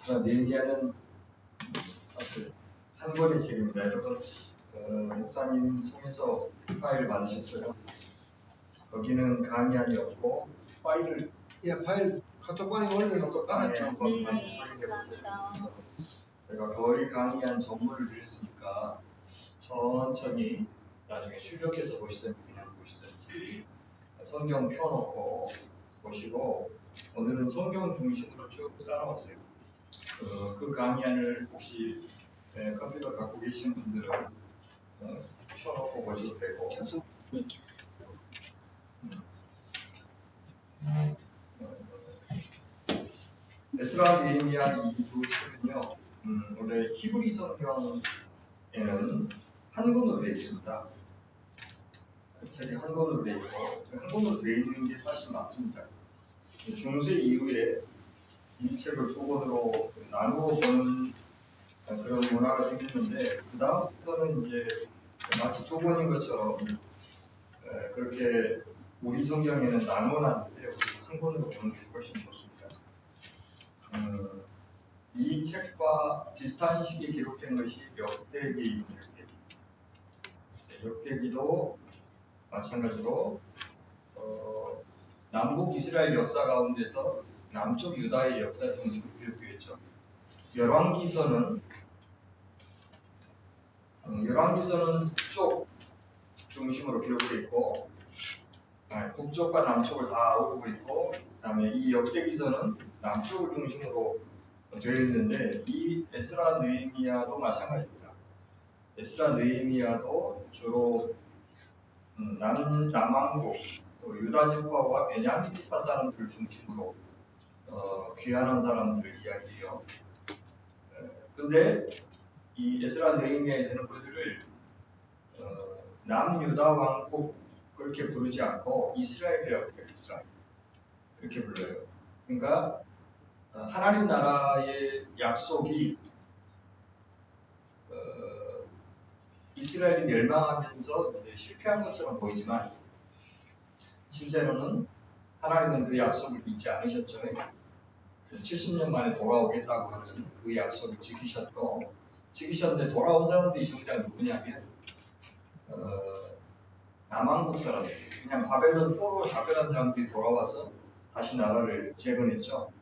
느헤미야는 사실 한 권의 책입니다. 여러분 목사님 통해서 파일을 받으셨어요? 거기는 강의안이었고 파일을 파일 카톡방에 올려놓고 받았죠. 한번 확인해보세요. 제가 거의 강의안 전문을 드렸으니까 천천히 나중에 출력해서 보시든지 그냥 보시든지 성경 펴놓고 보시고 오늘은 성경 중심으로 쭉 따라오세요. 그 강의안을 혹시 컴퓨터 갖고 계신 분들은 펴놓고 보셔도 되고 에스라 느헤미야 이 두 책은요 원래 히브리 성경에는 한권으로 되어 있습니다. 그 책이 한권으로 되어 있고 한권으로 되어 있는 게 사실 맞습니다. 중세 이후에 이 책을 두 권으로 나누어 보는 그런 문화가 생겼는데 그 다음부터는 이제 마치 두 권인 것처럼 그렇게 우리 성경에는 나누어놨는데 한 권으로 보는 게 훨씬 좋습니다. 이 책과 비슷한 시기에 기록된 것이 역대기입니다. 역대기도 마찬가지로 남북 이스라엘 역사 가운데서 남쪽 유다의 역사 중심으로 기록되어 있죠. 열왕기서는 북쪽 중심으로 기록되어 있고 북쪽과 남쪽을 다 아우르고 있고 그다음에 이 역대기서는 남쪽을 중심으로 되어 있는데 이 에스라 느헤미야도 마찬가지입니다. 에스라 느헤미야도 주로 남왕국 유다 지파와 베냐민 지파 사람들 중심으로 귀환한 사람들 이야기예요. 근데 이 에스라 느헤미야에서는 그들을 남유다 왕국 그렇게 부르지 않고 이스라엘이라고 해요. 이스라엘 그렇게 불러요. 그러니까 하나님 나라의 약속이 이스라엘이 멸망하면서 이제 실패한 것처럼 보이지만 실제로는 하나님은 그 약속을 잊지 않으셨죠. 그래서 70년 만에 돌아오겠다고 하는 그 약속을 지키셨는데 돌아온 사람들이 정작 누구냐면 남왕국 사람들, 그냥 바벨론 포로로 잡혀간 사람들이 돌아와서 다시 나라를 재건했죠.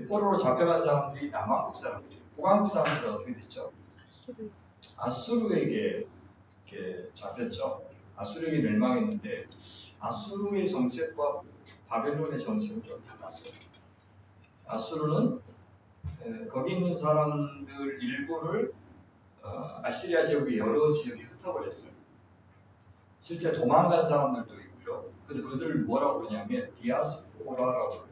포로로 잡혀간 사람들이 남왕국 사람들이에요. 북왕국 사람들은 어떻게 됐죠? 아수르에게 이렇게 잡혔죠. 아수르에게 멸망했는데 아수르의 정책과 바벨론의 정책은 좀 달랐어요. 아수르는 거기 있는 사람들 일부를 아시리아 제국의 여러 지역에 흩어버렸어요. 실제 도망간 사람들도 있고요. 그래서 그들을 뭐라고 그러냐면 디아스포라라고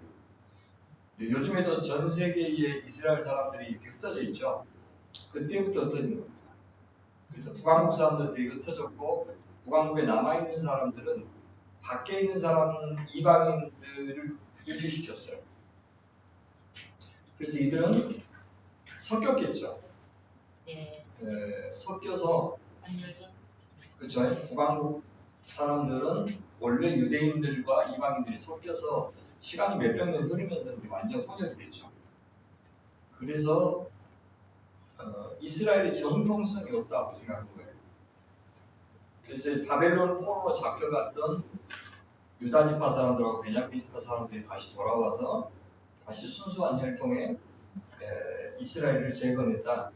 그래요. 요즘에도 전 세계의 이스라엘 사람들이 이렇게 흩어져 있죠. 그때부터 흩어진 겁니다. 그래서 북왕국 사람들이 흩어졌고 북왕국에 남아있는 사람들은 밖에 있는 사람 이방인들을 유치시켰어요. 그래서 이들은 섞였겠죠. 섞여서 그렇죠. 북왕국 사람들은 원래 유대인들과 이방인들이 섞여서 시간이 몇백 년 흐르면서 완전 혼혈이 됐죠. 그래서 이스라엘의 정통성이 없다고 생각한 거예요. 그래서 바벨론 포로로 잡혀갔던 유다 지파 사람들하고 베냐민 지파 사람들이 다시 돌아와서 다시 순수한 혈통에 이스라엘을 재건했다.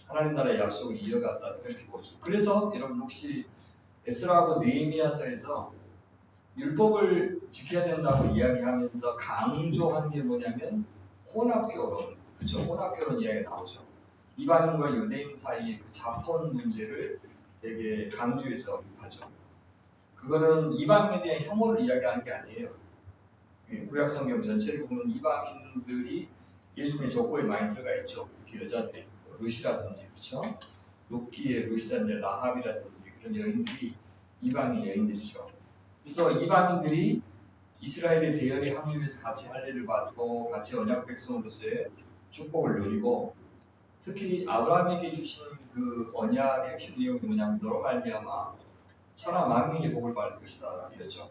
하나님 나라의 약속을 이어갔다. 그렇게 보죠. 그래서 여러분 혹시 에스라하고 느헤미야서에서 율법을 지켜야 된다고 이야기하면서 강조한 게 뭐냐면 혼합결혼, 그렇죠? 혼합결혼 이야기가 나오죠. 이방인과 유대인 사이의 그 자폰 문제를 되게 강조해서 하죠. 그거는 이방인에 대한 혐오를 이야기하는 게 아니에요. 구약성경 전체를 보면 이방인들이 예수님의 족보에 많이 들어가 있죠. 특히 여자들이 루시라든지 그렇죠? 룻기의 루시라든지 라합이라든지 그런 여인들이 이방인 여인들이죠. 그래서 이방인들이 이스라엘의 대열에 합류해서 같이 할례를 받고 같이 언약 백성으로서의 축복을 누리고 특히 아브라함에게 주신 그 언약의 핵심 내용이 뭐냐면 너로 말미암아 천하 만민이 복을 받을 것이다 이랬죠.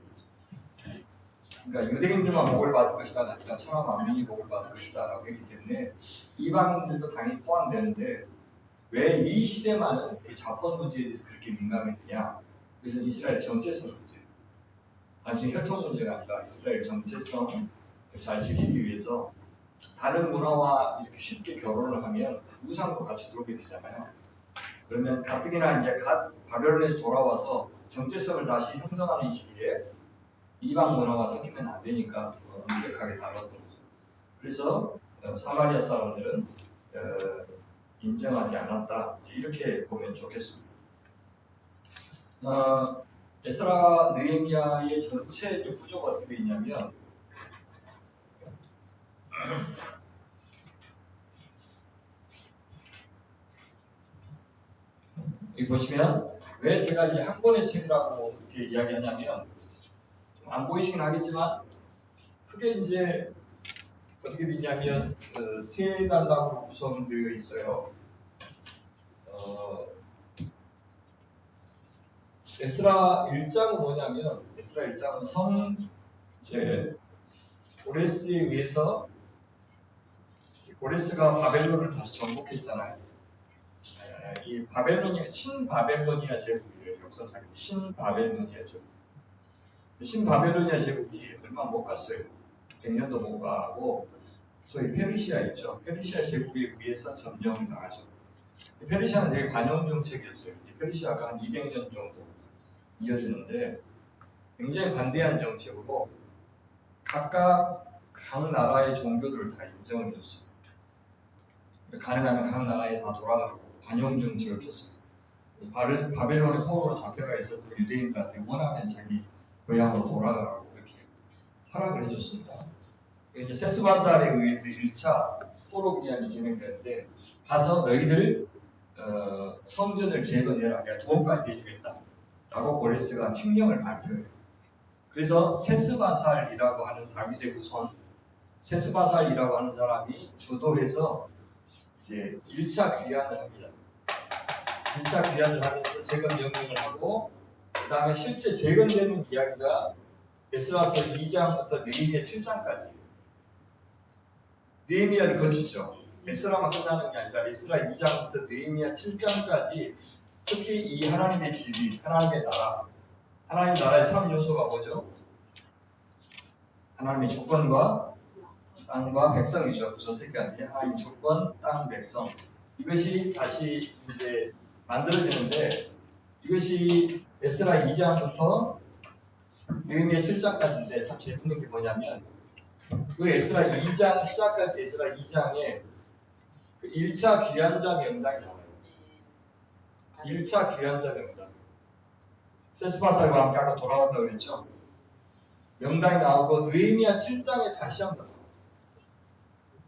그러니까 유대인들만 복을 받을 것이다가 아니라 천하 만민이 복을 받을 것이다라고 했기 때문에 이방인들도 당연히 포함되는데 왜 이 시대만은 그 자본 문제에 대해서 그렇게 민감했느냐? 그래서 이스라엘 정체성 문제, 단순히 혈통 문제가 아니라 이스라엘 정체성을 잘 지키기 위해서 다른 문화와 이렇게 쉽게 결혼을 하면 우상도 같이 들어오게 되잖아요. 그러면 가뜩이나 이제 바벨론에서 돌아와서 정체성을 다시 형성하는 시기에 이방 문화와 섞이면 안 되니까 엄격하게 다뤘던 거죠. 그래서 사마리아 사람들은 인정하지 않았다. 이렇게 보면 좋겠습니다. 에스라 느헤미야의 전체 구조가 어떻게 되어 있냐면 여기 보시면 왜 제가 이 한 권의 책이라고 이렇게 이야기하냐면 안 보이시긴 하겠지만 크게 이제 어떻게 되냐면 세 단락으로 구성되어 있어요. 에스라 1장은 뭐냐면 에스라 1장은 이제 고레스에 의해서 고레스가 바벨론을 다시 정복했잖아요. 이 바벨론이 신바벨로니아 제국이에요. 역사상 신바벨로니아 제국. 신바벨로니아 제국이 얼마 못 갔어요. 100년도 못 가고 소위 페르시아 있죠. 페르시아 제국에 의해서 점령을 당하죠. 페르시아는 되게 관용 정책이었어요. 페르시아가 한 200년 정도 이어지는데 굉장히 관대한 정책으로 각 나라의 종교들을 다 인정을 해줬어요. 가능하면 각 나라에 다 돌아가고 관용 정책을 폈어요. 그래서 바벨론의 포로로 잡혀가 있었던 유대인들한테 원하면 자기 고향으로 돌아가라고 이렇게 허락을 해줬습니다. 이제 세스바살에 의해서 1차 포로 기한이 진행되는데 가서 너희들 성전을 재건해라. 내가 도움까지 해주겠다. 라고 고레스가 칙령을 발표해요. 그래서 세스바살이라고 하는 다윗의 후손 세스바살이라고 하는 사람이 주도해서 이제 1차 귀환을 합니다. 1차 귀환을 하면서 재건 명령을 하고 그 다음에 실제 재건되는 이야기가 에스라서 2장부터 느헤미야 7장까지 느헤미야를 거치죠. 에스라만 끝나는 게 아니라 에스라 2장부터 느헤미야 7장까지 특히 이 하나님의 지위, 하나님의 나라, 하나님 나라의 3요소가 뭐죠? 하나님의 주권과 땅과 백성이죠. 그래서 세 가지 하나님 주권, 땅, 백성 이것이 다시 이제 만들어지는데 이것이 에스라 2장부터 느헤미야 7장까지인데 참 재밌는 게 뭐냐면 그 에스라 2장 시작할 때 에스라 2장에 그 1차 귀환자 명단이 나와요. 1차 귀환자 명단. 세스바살과 함께 아까 돌아왔다고 그랬죠. 명단이 나오고 느헤미야 7장에 다시 한번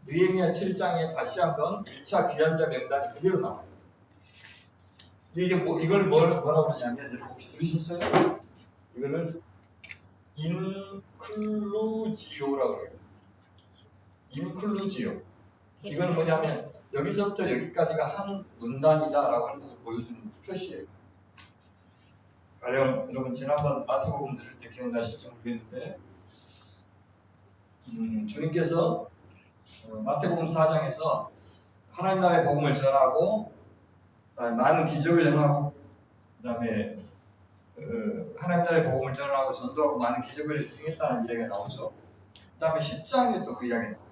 느헤미야 7장에 다시 한번 1차 귀환자 명단이 그대로 나와요. 근데 이게 이걸 뭐라고 하냐면 여러분 혹시 들으셨어요? 이거를 인클루지오라고 해요. 인클루지오. 이건 뭐냐면 여기서부터 여기까지가 한 문단이다라고 하는 것을 보여주는 표시예요. 가령 여러분 지난번 마태복음 들을 때 기억나실지 모르겠는데 주님께서 마태복음 4장에서 하나님 나라의 복음을 전하고 많은 기적을 행하고 그 다음에 하나님 나라의 복음을 전하고 전도하고 많은 기적을 행했다는 이야기가 나오죠. 그 다음에 10장에 또 그 이야기가 나와요.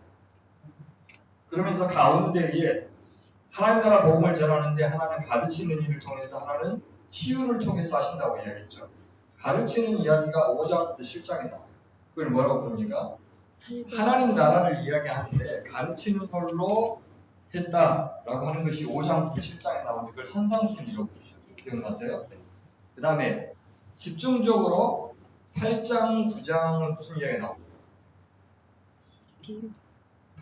그러면서 가운데에 하나님 나라 복음을 전하는데 하나는 가르치는 일을 통해서 하나는 치유를 통해서 하신다고 이야기했죠. 가르치는 이야기가 5장부터 10장에 나와요. 그걸 뭐라고 부릅니까? 하나님 나라를 이야기하는데 가르치는 걸로 했다라고 하는 것이 5장부터 10장에 나오는데 그걸 산상순이라고 부르죠. 기억나세요? 그 다음에 집중적으로 8장, 9장은 무슨 이야기가 나옵니까?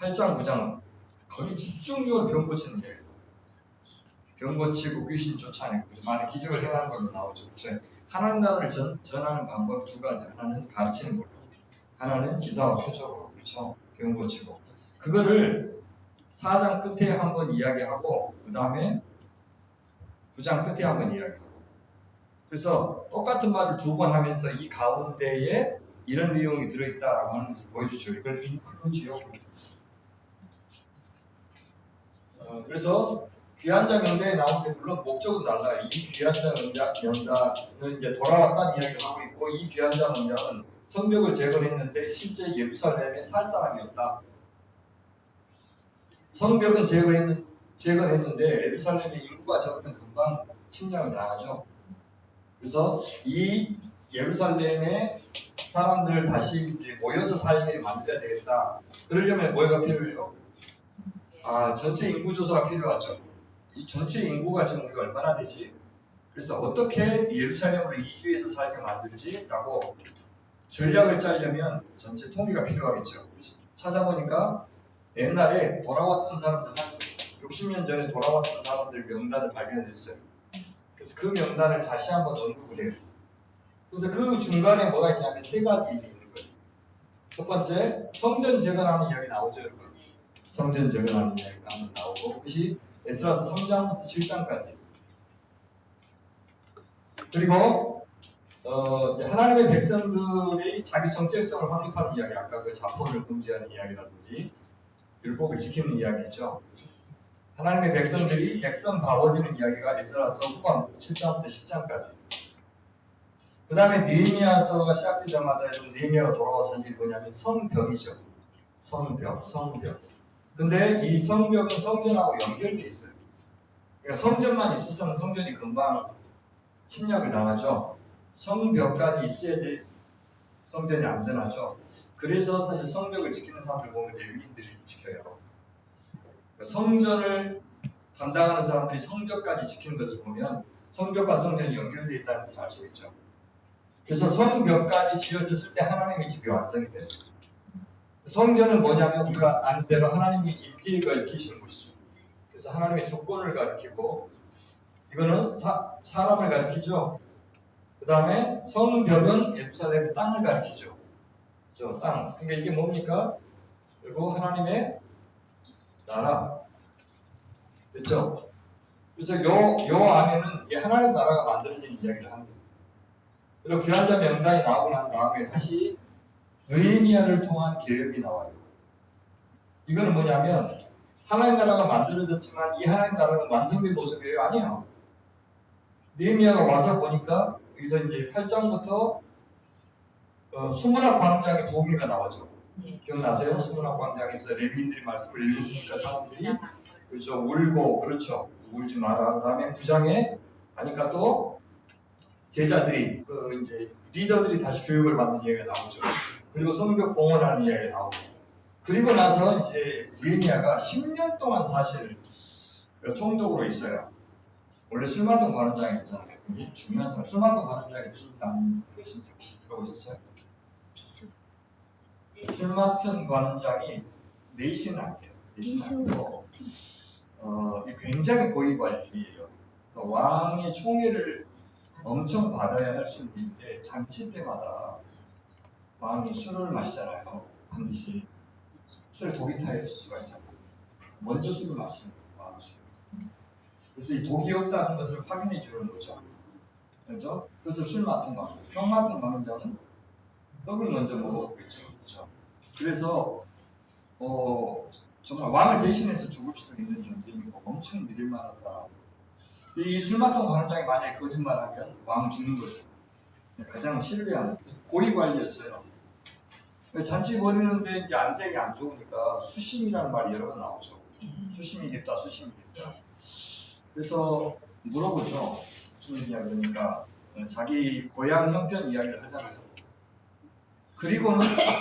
8장, 9장은 거기 집중적으로 병 고치는 이야기예요. 병 고치고 귀신 쫓아내고 많은 기적을 행하는 걸로 나오죠. 그렇죠? 하나님 나라를 전하는 방법 두 가지. 하나는 가르치는 걸로, 하나는 기사와 표적으로. 그렇죠? 병 고치고 그거를 4장 끝에 한번 이야기하고 그 다음에 9장 끝에 한번 이야기하고 그래서 똑같은 말을 두 번 하면서 이 가운데에 이런 내용이 들어있다라고 하는 것을 보여주죠. 이걸 인클루지요. 그래서 귀환자 명단에 나오는데 물론 목적은 달라요. 이 귀환자 명단은 이제 돌아왔다는 이야기를 하고 있고, 이 귀환자 명단은 성벽을 재건했는데 실제 예루살렘에 살 사람이 없다. 성벽은 재건했는데 예루살렘의 인구가 적으면 금방 침략을 당하죠. 그래서 이 예루살렘의 사람들을 다시 이제 모여서 살게 만들어야 되겠다. 그러려면 뭐가 필요해요? 전체 인구 조사가 필요하죠. 이 전체 인구가 지금 우리가 얼마나 되지? 그래서 어떻게 예루살렘으로 이주해서 살게 만들지? 라고 전략을 짜려면 전체 통계가 필요하겠죠. 찾아보니까 옛날에 돌아왔던 사람들 한 60년 전에 돌아왔던 사람들 명단을 발견했어요. 그래서 그 명단을 다시 한번 언급을 해요. 그래서 그 중간에 뭐가 있냐면 세 가지 일이 있는 거예요. 첫 번째, 성전 재건하는 이야기 나오죠, 여러분. 성전 재건하는 이야기가 한번 나오고, 그것이 에스라서 3장부터 7장까지. 그리고 이제 하나님의 백성들이 자기 정체성을 확립하는 이야기, 아까 그 자본을 금지하는 이야기라든지 율법을 지키는 이야기죠. 하나님의 백성들이 백성 바워지는 이야기가 에스라서 후반 7장부터 10장까지. 그 다음에 느헤미야서가 시작되자마자 느헤미야가 돌아와서 일이 뭐냐면 성벽이죠. 성벽. 근데 이 성벽은 성전하고 연결되어 있어요. 그러니까 성전만 있어서는 성전이 금방 침략을 당하죠. 성벽까지 있어야지 성전이 안전하죠. 그래서 사실 성벽을 지키는 사람들 보면 레위인들이 지켜요. 성전을 담당하는 사람들이 성벽까지 지키는 것을 보면 성벽과 성전이 연결되어 있다는 것을 알 수 있죠. 그래서 성벽까지 지어졌을 때 하나님의 집이 완성이 돼요. 성전은 뭐냐면 우리가 아는 대로 하나님이 임재가 계시는 곳이죠. 그래서 하나님의 주권을 가리키고, 이거는 사람을 가리키죠. 그 다음에 성벽은 예루살렘의 땅을 가리키죠. 저 땅. 그러니까 이게 뭡니까? 그리고 하나님의 나라. 그렇죠? 그래서 요 안에는 하나님 나라가 만들어지는 이야기를 합니다. 그리고 귀환자 명단이 나오고 난 다음에 다시 느헤미야를 통한 개혁이 나와요. 이거는 뭐냐면 하나님 나라가 만들어졌지만 이 하나님 나라는 완성된 모습이에요? 아니에요. 느헤미야가 와서 보니까 여기서 이제 8장부터 수문학 광장의 부흥회가 나오죠. 기억나세요? 수문학 광장에서 레위인들이 말씀을 읽으니까 사람들이 그렇죠, 울고, 그렇죠, 울지 마라. 그 다음에 9장에 하니까 또 제자들이 이제 리더들이 다시 교육을 받는 이야기가 나오죠. 그리고 성벽 봉헌하는 이야기가 나오고, 그리고 나서 이제 느헤미야가 10년 동안 사실 총독으로 있어요. 원래 술 맡은 관원장이 있잖아요. 굉장히 중요한 사람. 술 맡은 관원장이 무슨 뜻인지 혹시 들어보셨어요? 술 맡은 관원장이 내신 아니에요. 내신 아니고 굉장히 고위 관리예요. 그러니까 왕의 총애를 엄청 받아야 할 수 있는데 잔치 때마다 왕이 술을 마시잖아요. 반드시 술에 독이 타일 수가 있잖아요. 먼저 술을 마시는 거예요. 그래서 이 독이 없다는 것을 확인해 주는 거죠. 그렇죠? 그래서 술 맡은 관원장, 떡 맡은 관원장은 떡을 먼저 먹었고 있죠. 그렇죠? 그래서 정말 왕을 대신해서 죽을 수도 있는 존재이고 엄청 믿을 만한 사람. 이 술 맡은 관원장이 만약에 거짓말하면 왕은 죽는 거죠. 가장 신뢰하는 고위 관리였어요. 잔치 벌이는데 이제 안색이 안 좋으니까 수심이라는 말이 여러 번 나오죠. 수심이겠다, 수심이겠다. 그래서 물어보죠. 무슨 이야기니까 자기 고향 형편 이야기를 하잖아요. 그리고는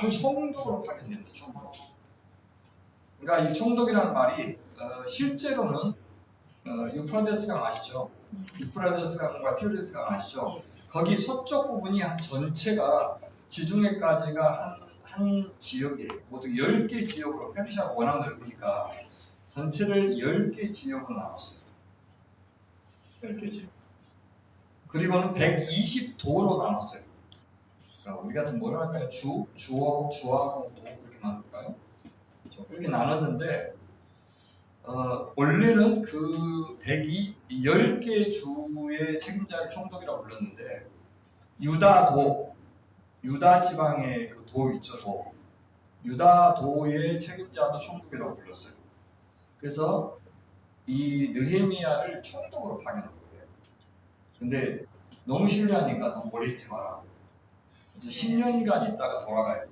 총독으로 파견됩니다. 총독. 그러니까 이 총독이라는 말이 실제로는 유프라데스 강 아시죠? 유프라데스 강과 티그리스 강 아시죠? 거기 서쪽 부분이 한 전체가 지중해까지가 한 지역이에요. 모두 10개 지역으로, 페르시아가 워낙 넓으니까 전체를 10개 지역으로 나눴어요. 10개 지역. 그리고는 120도로 나눴어요. 그러니까 우리가 뭐라 할까요? 주하고 도 그렇게 나눌까요? 그렇게 나눴는데 원래는 그 10개 주의 책임자를 총독이라고 불렀는데 유다도 유다 지방의 그 도 있죠, 도. 유다 도의 책임자도 총독이라고 불렀어요. 그래서 이 느헤미야를 총독으로 파견한 거예요. 근데 너무 신뢰하니까 너무 오래 있지 마라. 그래서 10년간 있다가 돌아가요.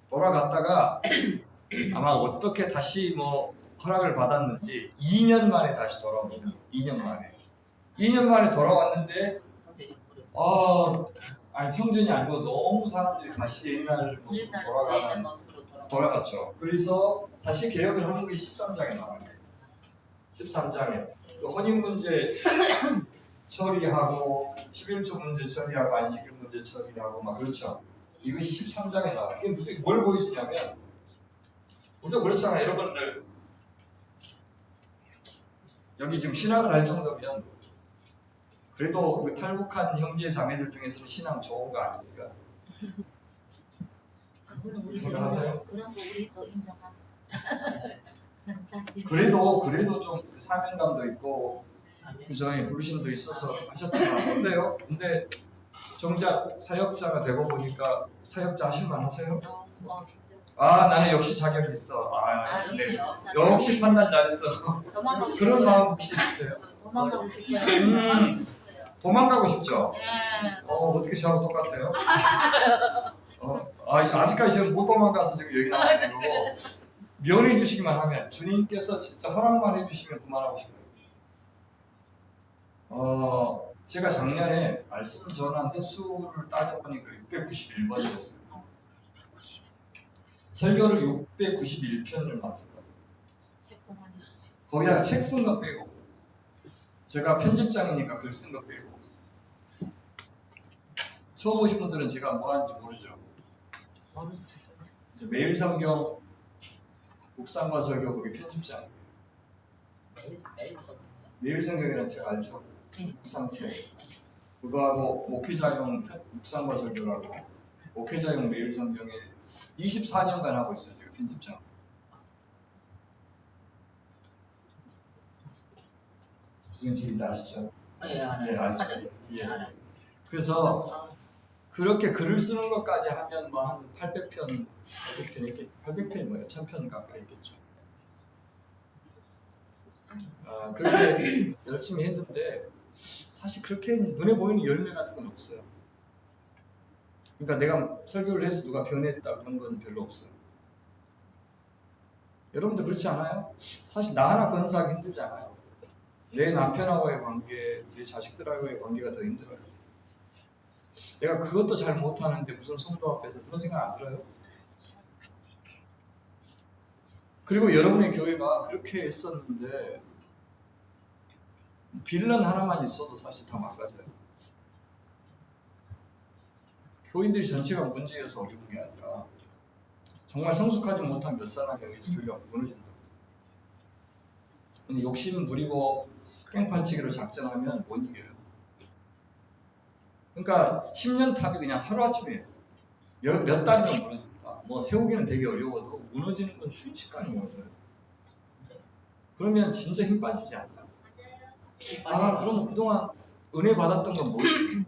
돌아갔다가 아마 어떻게 다시 뭐 허락을 받았는지 2년 만에 다시 돌아옵니다. 2년 만에. 2년 만에 돌아왔는데 아니 성전이 아니고 너무 사람들이 다시 옛날 모습으로 돌아갔죠. 그래서 다시 개혁을 하는 것이 13장에 나와요. 13장에 혼인 문제 처리하고 11조 문제 처리하고 안식일 문제 처리하고 막 그렇죠. 이것이 13장에 나와요. 그게 뭘 보여주냐면 우리도 그렇잖아요. 여러분들 여기 지금 신학을 할 정도면 그래도 그 탈북한 형제 자매들 중에서는 신앙 좋은 거 아닙니까? 생각하세요? 그런 거 우리도 인정하고. 그래도 좀 사명감도 있고 그저의 불신도 있어서 하셨지만 어때요? 근데 정작 사역자가 되고 보니까 사역자 하실만 하세요? 나는 역시 자격이 있어. 네. 역시 판단 잘했어. 그런 마음 혹시 있으세요? 도망가고 싶어요. 도망가고 싶죠? 네. 어떻게 저하고 똑같아요? 아직까지 저는 못 도망가서 지금 여기 나와 있는 거고 면해 주시기만 하면 주님께서 진짜 허락만 해주시면 그만하고 싶어요. 제가 작년에 말씀 전한 횟수를 따져보니까 691번이었어요. 설교를 691편을 만들었다. 거기다가 책 쓴 거 빼고 제가 편집장이니까 글 쓴 거 빼고 처음 오신 분들은 제가 뭐 하는지 모르죠. 매일 성경 묵상과 설교 거기 편집장. 매일 성경이라는 책 알죠? 묵상책. 그거하고 목회자용 묵상과 설교라고 목회자용 매일 성경에 24년간 하고 있어요. 지금 편집장. 무슨 책인지 아시죠? 네, 알죠. 예. 그래서 그렇게 글을 쓰는 것까지 하면 뭐 한 800편, 800편이 뭐예요? 1000편 가까이 있겠죠. 그렇게 열심히 했는데 사실 그렇게 눈에 보이는 열매 같은 건 없어요. 그러니까 내가 설교를 해서 누가 변했다 그런 건 별로 없어요. 여러분도 그렇지 않아요? 사실 나 하나 건사하기 힘들지 않아요? 내 남편하고의 관계, 내 자식들하고의 관계가 더 힘들어요. 내가 그것도 잘 못하는데 무슨 성도 앞에서 그런 생각 안 들어요? 그리고 여러분의 교회가 그렇게 했었는데 빌런 하나만 있어도 사실 다 망가져요. 교인들이 전체가 문제여서 어려운 게 아니라 정말 성숙하지 못한 몇 사람이 여기서 교회가 무너진다. 근데 욕심 부리고 깽판치기로 작정하면 못 이겨요. 그러니까 10년 탑이 그냥 하루아침에 몇 달이면 무너집니다. 뭐 세우기는 되게 어려워도 무너지는 건 순식간에 무너져요. 그러면 진짜 힘 빠지지 않나? 그러면 그동안 은혜 받았던 건 뭐지?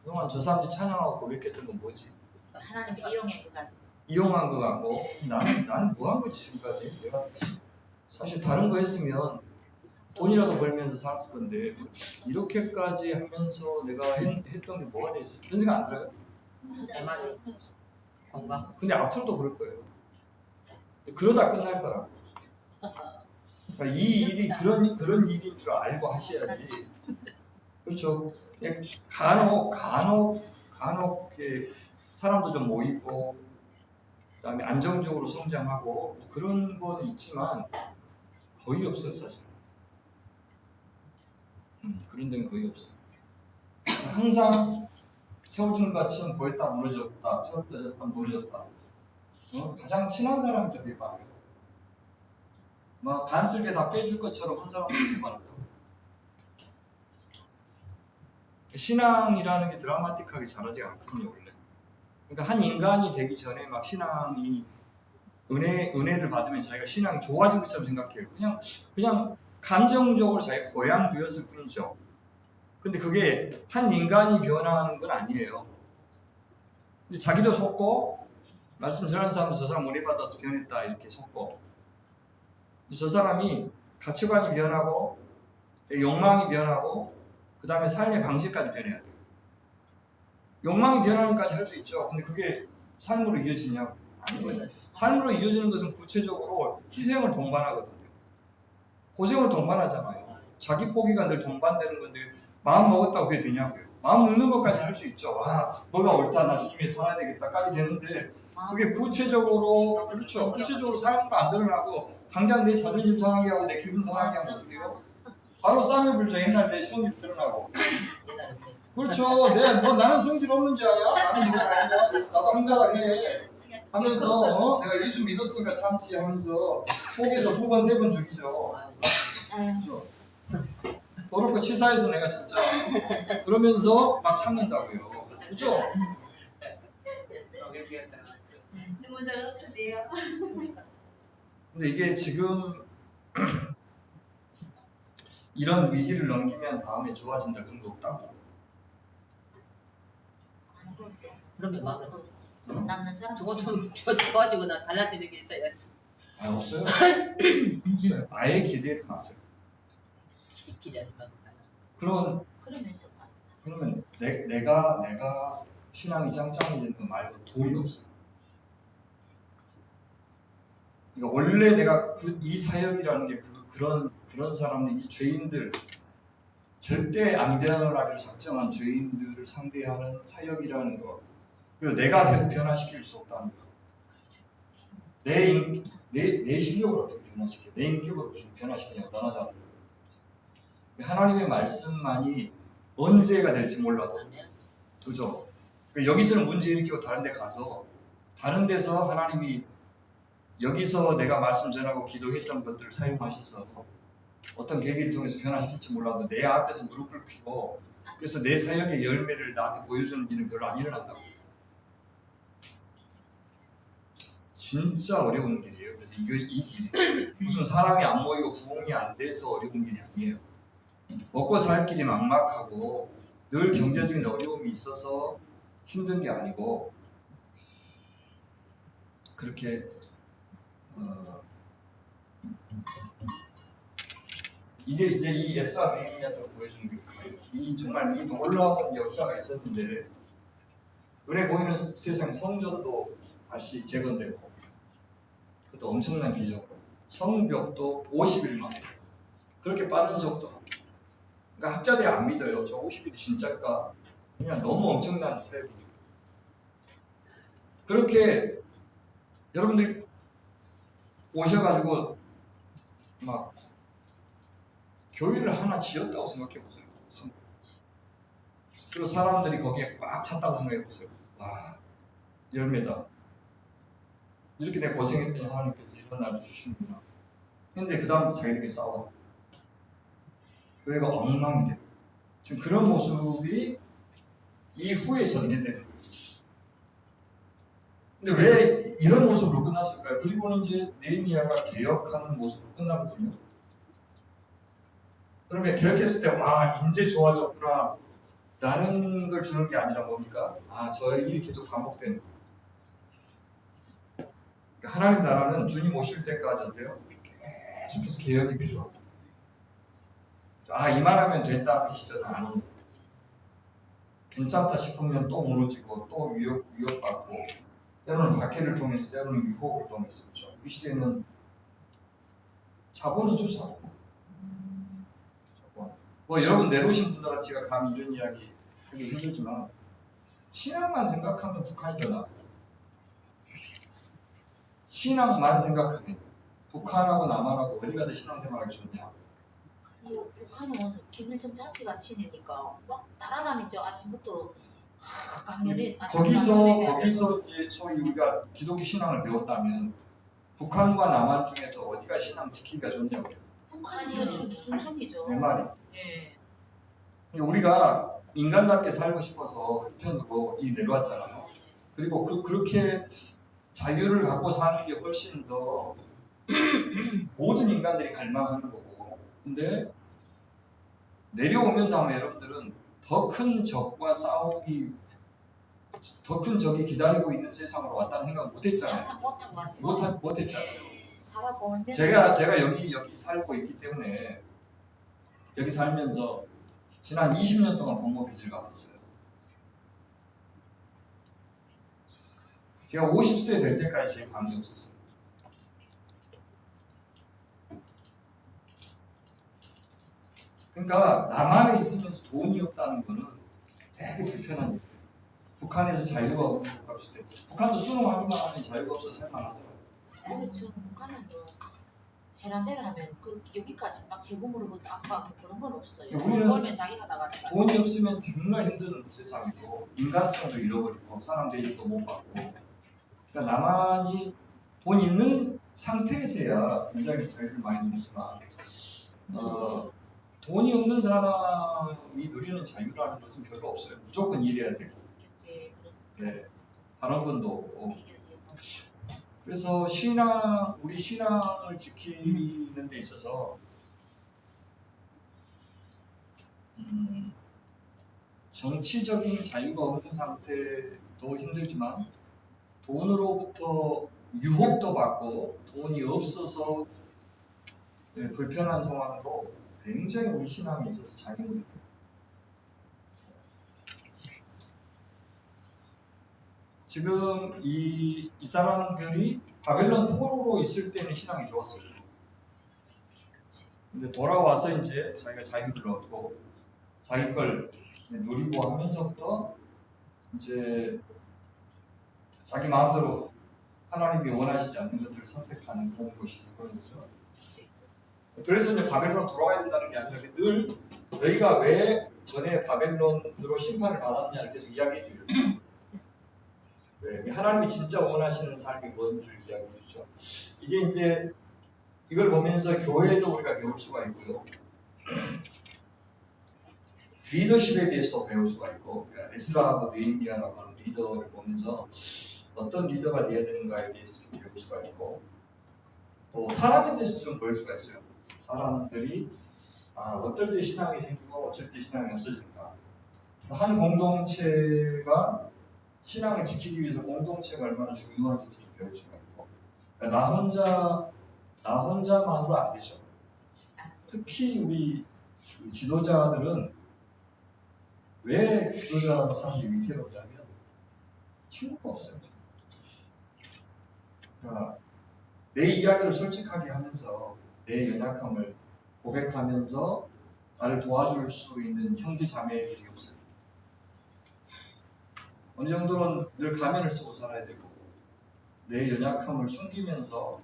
그동안 저 사람들이 찬양하고 고백했던 건 뭐지? 하나님이 이용한 것 같아요. 이용한 것 같고 나는 뭐 한 거지 지금까지? 내가 사실 다른 거 했으면 돈이라도 벌면서 살았을 건데 이렇게까지 하면서 내가 했던 게 뭐가 되지? 그런 생각 안 들어요? 건강. 근데 앞으로도 그럴 거예요. 그러다 끝날 거라고. 그러니까 이 일이 그런 일인 줄 알고 하셔야지. 그렇죠. 간혹 이렇게 사람도 좀 모이고 그다음에 안정적으로 성장하고 그런 건 있지만 거의 없어요 사실. 그런 데는 거의 없어요. 항상 세워진 것처럼 보였다 무너졌다, 세웠다 무너졌다. 가장 친한 사람이 되게 많아요. 막 간쓸게 다 빼줄 것처럼 한 사람도 되게 많았다고. 신앙이라는 게 드라마틱하게 자라지가 않거든요 원래. 그러니까 한 인간이 되기 전에 막 신앙이 은혜를 받으면 자기가 신앙이 좋아진 것처럼 생각해요. 그냥 감정적으로 자기가 고양되었을 뿐이죠. 근데 그게 한 인간이 변화하는 건 아니에요. 근데 자기도 속고 말씀 전하는 사람도 저 사람 은혜 받아서 변했다 이렇게 속고 저 사람이 가치관이 변하고 욕망이 변하고 그 다음에 삶의 방식까지 변해야 돼요. 욕망이 변하는 것까지 할 수 있죠. 근데 그게 삶으로 이어지냐고? 아니거든요. 삶으로 이어지는 것은 구체적으로 희생을 동반하거든요. 고생을 동반하잖아요. 자기 포기가 늘 동반되는 건데 마음 먹었다고 그게 되냐고요. 마음 먹는 것까지 할 수 있죠. 아, 뭐가 옳다, 나 주님이 살아야 되겠다까지 되는데 그게 구체적으로 그렇죠. 구체적으로 삶으로 안 드러나고 당장 내 자존심 상하게 하고 내 기분 상하게 하면 어떻게 돼요? 바로 싸움에 불죠. 옛날 내 성질 드러나고. 그렇죠. 나는 성질 없는 자야. 나는 이거 아니야. 그래서 나도 한가닥해 하면서 내가 예수 믿었으니까 참지 하면서 속에서 2번, 3번 죽이죠. 도로코 치사해서 내가 진짜 그러면서 막 참는다고요. 그렇죠? 너무 잘하셨네요. 근데 이게 지금 이런 위기를 넘기면 다음에 좋아진다 그런 거 없다고. 그러면 마음에 남는 사람 저거 좀 좋아지고 나 달라지는 게 있어야지. 아 없어요? 없어요. 아예 기대를 마세요. 기대하지 말고. 그러면서 그러면 내가 신앙이 짱짱해지는 거 말고 도리 없어요. 그러니까 원래 내가 이 사역이라는 게 그런 사람들, 이 죄인들 절대 안 변하기로 작정한 죄인들을 상대하는 사역이라는 거. 그리고 내가 변화시킬 수 없다는 거. 내 실력으로 어떻게 변화시켜? 내 인격으로 변화시키냐고 떠나자는 거. 하나님의 말씀만이 언제가 될지 몰라도 그죠? 여기서는 문제 일으키고 다른 데 가서 다른 데서 하나님이 여기서 내가 말씀 전하고 기도했던 것들을 사용하셔서 어떤 계기를 통해서 변화시킬지 몰라도 내 앞에서 무릎을 꿇고 그래서 내 사역의 열매를 나한테 보여주는 일은 별로 안 일어난다고. 진짜 어려운 길이에요. 그래서 이 길이 무슨 사람이 안 모이고 부흥이 안 돼서 어려운 길이 아니에요. 먹고 살 길이 막막하고 늘 경제적인 어려움이 있어서 힘든 게 아니고 그렇게 이게 이제 이 에스라 베냐에서 보여주는 게 정말 이 놀라운 역사가 있었는데 눈에 보이는 세상 성전도 다시 재건되고 그것도 엄청난 기적으로 성벽도 50일 만에 그렇게 빠른 속도. 그러니까 학자들이 안 믿어요. 저 50일이 진짜일까? 그냥 너무 엄청난 사역이니까. 그렇게 여러분들이 오셔가지고 막 교회를 하나 지었다고 생각해 보세요. 그리고 사람들이 거기에 꽉 찼다고 생각해 보세요. 와, 열매다. 이렇게 내가 고생했더니 하나님께서 이런 날 주시는구나. 근데 그 다음부터 자기들끼리 싸워. 교회가 엉망이 돼요. 지금 그런 모습이 이후에 전개되는 거예요. 근데 왜 이런 모습으로 끝났을까요? 그리고는 이제 느헤미야가 개혁하는 모습으로 끝나거든요. 그러면 개혁했을 때 와 이제 좋아졌구나 라는 걸 주는 게 아니라 뭡니까? 아 저의 일이 계속 반복되는 거예요. 그러니까 하나님 나라는 주님 오실 때까지 어때요? 계속해서 개혁이 필요하고 이 말하면 됐다는 시절은 아니에요. 괜찮다 싶으면 또 무너지고 또 위협받고 때로는 박해를 통해서 때로는 유혹을 통해서 그렇죠. 이 시대에는 자본이죠 자본. 뭐 여러분 내려오신 분들한테 제가 감히 이런 이야기 하기 힘들지만 신앙만 생각하면 북한이 더 나아요. 신앙만 생각하면 북한하고 남한하고 어디가 더 신앙생활하기 좋냐. 북한은 김일성 자체가 신이니까 막 따라다니죠. 아침부터 강렬히 거기서 이제 소위 우리가 기독교 신앙을 배웠다면 북한과 남한 중에서 어디가 신앙 지키기가 좋냐고요. 북한이 순순이죠. 내 말이. 예. 우리가 인간답게 살고 싶어서 한편으로 내려왔잖아요. 그리고 그렇게 자유를 갖고 사는 게 훨씬 더 모든 인간들이 갈망하는 거고. 근데 내려오면서 아마 여러분들은 더 큰 적과 싸우기 더 큰 적이 기다리고 있는 세상으로 왔다는 생각 못했잖아요. 상상 못하고 왔어. 못했잖아요. 살아보면서 제가 여기 살고 있기 때문에 여기 살면서 지난 20년 동안 부모 빚을 갚았어요. 제가 50세 될 때까지 제 방이 없었어요. 그러니까 남한에 있으면서 돈이 없다는 거는 되게 불편한 일이에요. 북한에서 자유가 없는 것과 비슷해요. 북한도 수능하기만 하면 자유가 없어서 살만하잖아요. 그렇죠. 북한은 뭐 해란대로 하면 그 여기까지 막 세금으로부터 압박하고 그런 건 없어요. 우리는 벌면 자기가 나가잖아. 돈이 없으면 정말 힘든 세상이고 인간성도 잃어버리고 사람 대접도 못 받고 그러니까 남한이 돈 있는 상태에서야 굉장히 자유를 많이 누리지만 돈이 없는 사람이 누리는 자유라는 것은 별로 없어요. 무조건 일해야 되고 이제 네, 발언권도 없고 이게 뭐 그래서 우리 신앙을 지키는 데 있어서 정치적인 자유가 없는 상태도 힘들지만 돈으로부터 유혹도 받고 돈이 없어서 불편한 상황도 굉장히 우리 신앙에 있어서 작용을 해요. 지금 이 사람들이 바벨론 포로로 있을 때는 신앙이 좋았어요. 근데 돌아와서 이제 자기가 자유를 얻고 자기 걸 누리고 하면서부터 이제 자기 마음대로 하나님이 원하시지 않는 것들을 선택하는 그런 것이 그런 거죠. 그래서 이제 바벨론 돌아가야 된다는 게 아니라 늘 너희가 왜 전에 바벨론으로 심판을 받았냐를 계속 이야기해 줘요. 네, 하나님이 진짜 원하시는 삶이 뭔지를 이야기해 주죠. 이게 이제 이걸 보면서 교회도 우리가 배울 수가 있고요. 리더십에 대해서도 배울 수가 있고, 그러니까 에스라하고 느헤미야라고 하는 리더를 보면서 어떤 리더가 되어야 되는가에 대해서 좀 배울 수가 있고, 또 사람에 대해서 좀 배울 수가 있어요. 사람들이 어떨 때 신앙이 생기고 어쩔 때 신앙이 없어질까. 한 공동체가 신앙을 지키기 위해서 공동체가 얼마나 중요한지도 좀 배울 수가 있고, 그러니까 나 혼자만으로 안 되죠. 특히 우리 지도자들은 왜 지도자 사람들이 위태롭냐면 친구가 없어요. 그러니까 내 이야기를 솔직하게 하면서 내 연약함을 고백하면서 나를 도와줄 수 있는 형제 자매들이 없어요. 어느 정도는 늘 가면을 쓰고 살아야 되고 내 연약함을 숨기면서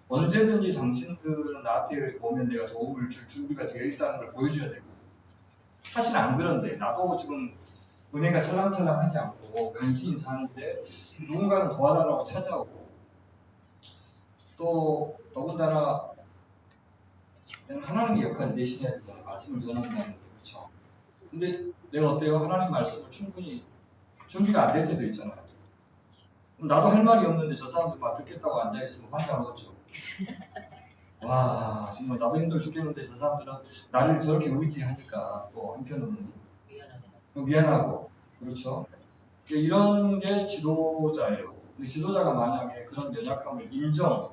언제든지 당신들은 나한테 오면 내가 도움을 줄 준비가 되어 있다는 걸 보여줘야 되고 사실 안 그런데 나도 지금 은혜가 찰랑찰랑하지 않고 간신히 사는데 누군가는 도와달라고 찾아오고 또 더군다나 하나님의 역할을 대신해야 되잖아요. 말씀을 전한다는 게 그렇죠. 근데 내가 어때요? 하나님 말씀을 충분히 준비가 안 될 때도 있잖아요. 나도 할 말이 없는데 저 사람들 막 듣겠다고 앉아있으면 환장하겠죠. 와 정말 나도 힘들어 죽겠는데 저 사람들은 나를 저렇게 의지하니까 또 한편으로는 미안하고 그렇죠. 이런 게 지도자예요. 근데 지도자가 만약에 그런 연약함을 인정하지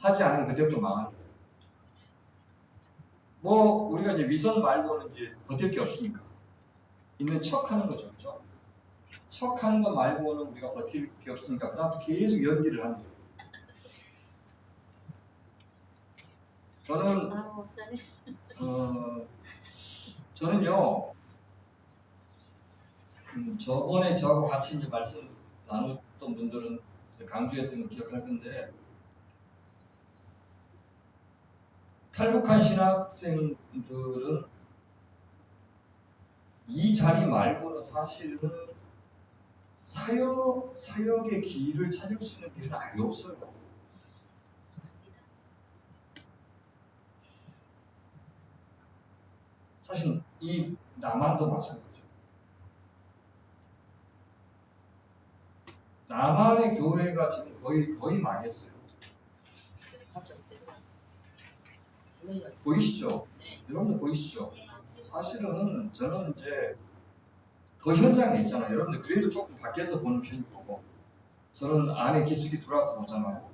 않으면 그때부터 망하는 거예요. 뭐 우리가 이제 위선 말고는 이제 버틸 게 없으니까 있는 척하는 거죠, 그렇죠? 척하는 거 말고는 우리가 버틸 게 없으니까 그다음부터 계속 연기를 하는 거예요. 저는 목사님. 저는요 저번에 저하고 같이 이제 말씀 나눴던 분들은 강조했던 거 기억할 건데 탈북한 신학생들은 이 자리 말고는 사실은 사역의 길을 찾을 수 있는 길은 아예 없어요. 사실 이 남한도 마찬가지예요. 남한의 교회가 지금 거의 망했어요. 보이시죠? 여러분들 보이시죠? 사실은 저는 이제 더 현장에 있잖아요. 여러분들 그래도 조금 밖에서 보는 편이고 저는 안에 깊숙이 들어와서 보잖아요.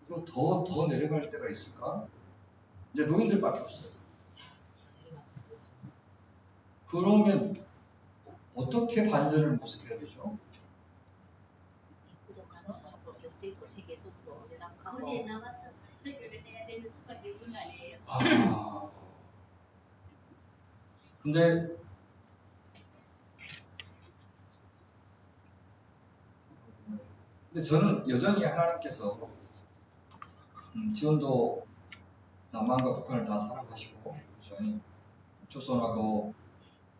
이거 더 내려갈 때가 있을까? 이제 노인들밖에 없어요. 그러면 어떻게 반전을 모색해야 되죠? 이쁘도 감사하고 경제 있고 세계 좋고 연락하고 거리에 나와서 설교를 해야 되는 수밖에 없는 거 아니에요? 아. 근데 저는 여전히 하나님께서 지금도 남한과 북한을 다 사랑하시고 저희 조선하고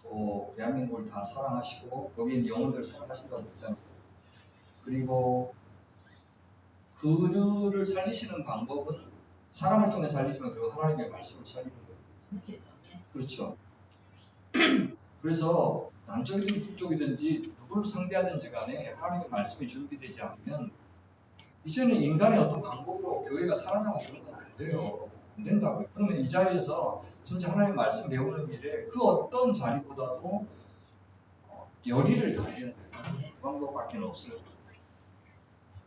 또 대한민국을 다 사랑하시고 거기에 있는 영혼들을 사랑하신다고 했잖아요. 그리고 그들을 살리시는 방법은 사람을 통해 살리지만 그리고 하나님의 말씀을 살리는 거예요. 그렇죠. 그래서 남쪽이든 북쪽이든지 누구를 상대하든지 간에 하나님의 말씀이 준비되지 않으면 이제는 인간의 어떤 방법으로 교회가 살아나고 그런 건 안 돼요. 안 된다고요. 그러면 이 자리에서 진짜 하나님의 말씀 배우는 일에 그 어떤 자리보다도 열의를 다해야 돼요. 그 방법밖에 없어요.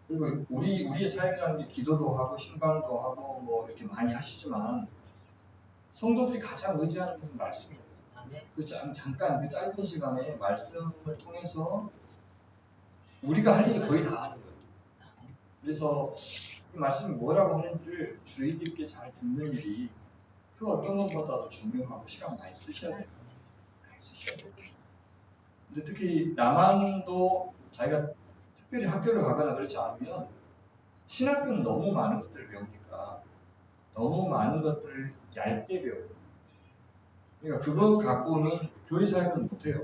그리고 우리의 사역이라는 게 기도도 하고 신방도 하고 뭐 이렇게 많이 하시지만 성도들이 가장 의지하는 것은 말씀이에요. 잠깐 그 짧은 시간에 말씀을 통해서 우리가 할 일이 거의 다 하는 거예요. 그래서 이 말씀이 뭐라고 하는지를 주의 깊게 잘 듣는 일이 그 어떤 것보다도 중요하고 시간 많이 쓰셔야 돼요. 많이 쓰셔야 돼요. 근데 특히 남한도 자기가 특별히 학교를 가거나 그렇지 않으면 신학교는 너무 많은 것들을 배우니까 너무 많은 것들을 얇게 배워요. 그러니까 그거 갖고는 교회 사역은 못해요.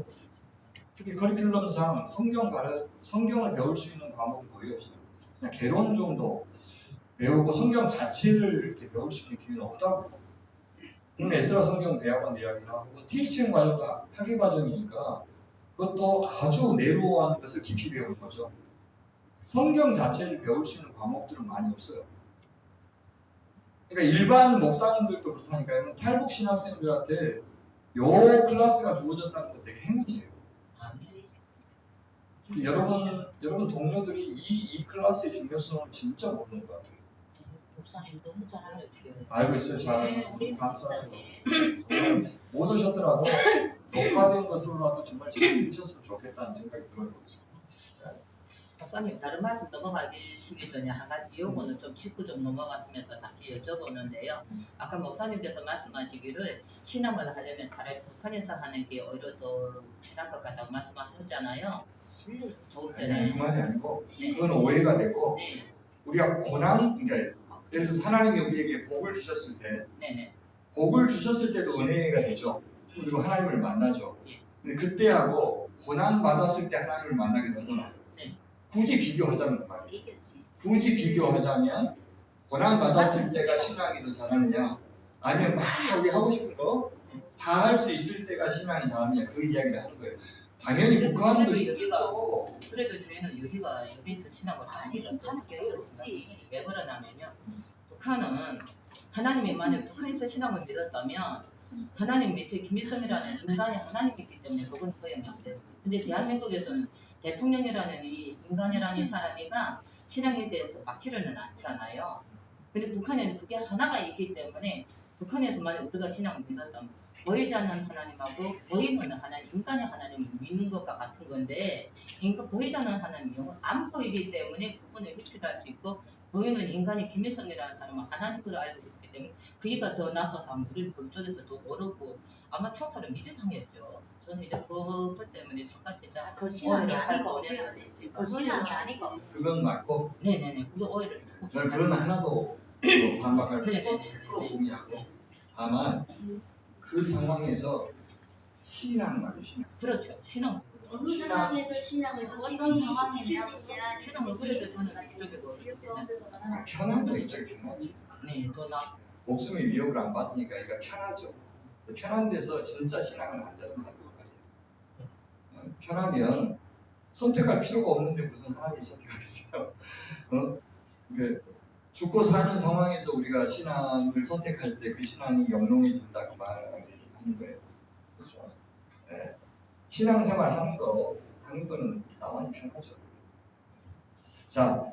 특히 커리큘럼상 성경을 배울 수 있는 과목은 거의 없어요. 그냥 개론 정도 배우고 성경 자체를 이렇게 배울 수 있는 기회는 없다고. 그럼 에스라 성경 대학원 이야기나 혹은 티칭 관련도 학위 과정이니까 그것도 아주 내로한 것을 깊이 배우는 거죠. 성경 자체를 배울 수 있는 과목들은 많이 없어요. 그러니까 일반 목사님들도 그렇다니까요. 탈북 신학생들한테 요 클래스가 주어졌다는 건 되게 행운이에요. 여러분 동료들이 이 클래스의 중요성을 진짜 모르는 것 같아요. 목사님 너무 잘하는 어떻게 알고 있어요. 잘 우리는 감사해요. 진짜 못 오셨더라도 녹화된 것으로라도 정말 잘 들으셨으면 좋겠다는 생각이 들어요. 목사님 다른 말씀 넘어가시기 전에 한 가지 요거는 좀 짚고 좀 넘어가시면서 다시 여쭤보는데요. 아까 목사님께서 말씀하시기를 신앙을 하려면 차라리 북한에서 하는 게 오히려 더 편할 것 같다고 말씀하셨잖아요. 실례지. 조금 아니, 전에. 그 말이 아니고 네. 그건 오해가 되고 네, 우리가 그러니까 예를 들어서 하나님이 우리에게 복을 주셨을 때 네네. 복을 주셨을 때도 은혜가 되죠. 그리고 하나님을 만나죠. 예. 근데 그때하고 고난 받았을 때 하나님을 만나게 되잖아요. 네. 굳이 비교하자면 말이에요. 이겼지. 굳이 비교하자면 고난 받았을 때가 신앙이 더 잘하느냐 아니면 막 우리 하고 싶은 거 다 할 수 있을 때가 신앙이 잘하느냐 그 이야기를 하는 거예요. 당연히 북한도 그래도 있죠. 그래도 저희는 여기서 신앙을 아니 북한은 교회 없지. 왜 그러냐면요. 북한은 하나님이 만약 북한에서 신앙을 믿었다면 하나님 밑에 김일성이라는 인간이 하나님이 있기 때문에 그건 허용이 안 돼요. 근데 대한민국에서는 대통령이라는 이 인간이라는 사람이가 신앙에 대해서 막지르는 않잖아요. 근데 북한에는 그게 하나가 있기 때문에 북한에서 만약 우리가 신앙을 믿었다면 보이지 않는 하나님하고 보이는 하나님, 인간의 하나님을 믿는 것과 같은 건데 보이지 않는 하나님, 영은 안 보이기 때문에 그분을 회피할 수 있고 보이는 인간이 김일성이라는 사람은 하나님을 알고 있었기 때문에 그이가 더 나서서 우리를 그쪽에서 더 모르고 아마 총살을 미진당했죠. 저는 이제 그것 때문에 잠깐 진짜 그 신앙이 아니고 그 그 신앙이 아니고 그건 맞고 네네네 그거 오히려 저는 그건 하나도 반박할 네네네. 프로 동의하고 다만 그 상황에서 신앙 말이에요. 신앙. 그렇죠. 신앙. 어느 상황에서 신앙을 어떤 상황에 지킬 수 있냐 신앙을 그래도 저는 이쪽에 편한 거 이쪽이 편하지. 네, 더 나. 목숨의 위협을 안 받으니까 이가 편하죠. 편한 데서 진짜 신앙을 안 잡는다는 말이에요. 편하면 선택할 필요가 없는데 무슨 하나님을 선택하겠어요? 죽고 사는 상황에서 우리가 신앙을 선택할 때 그 신앙이 영롱해진다고 말하는 거예요. 그렇죠? 네. 신앙생활 하는 거는 나만이 편하죠. 자,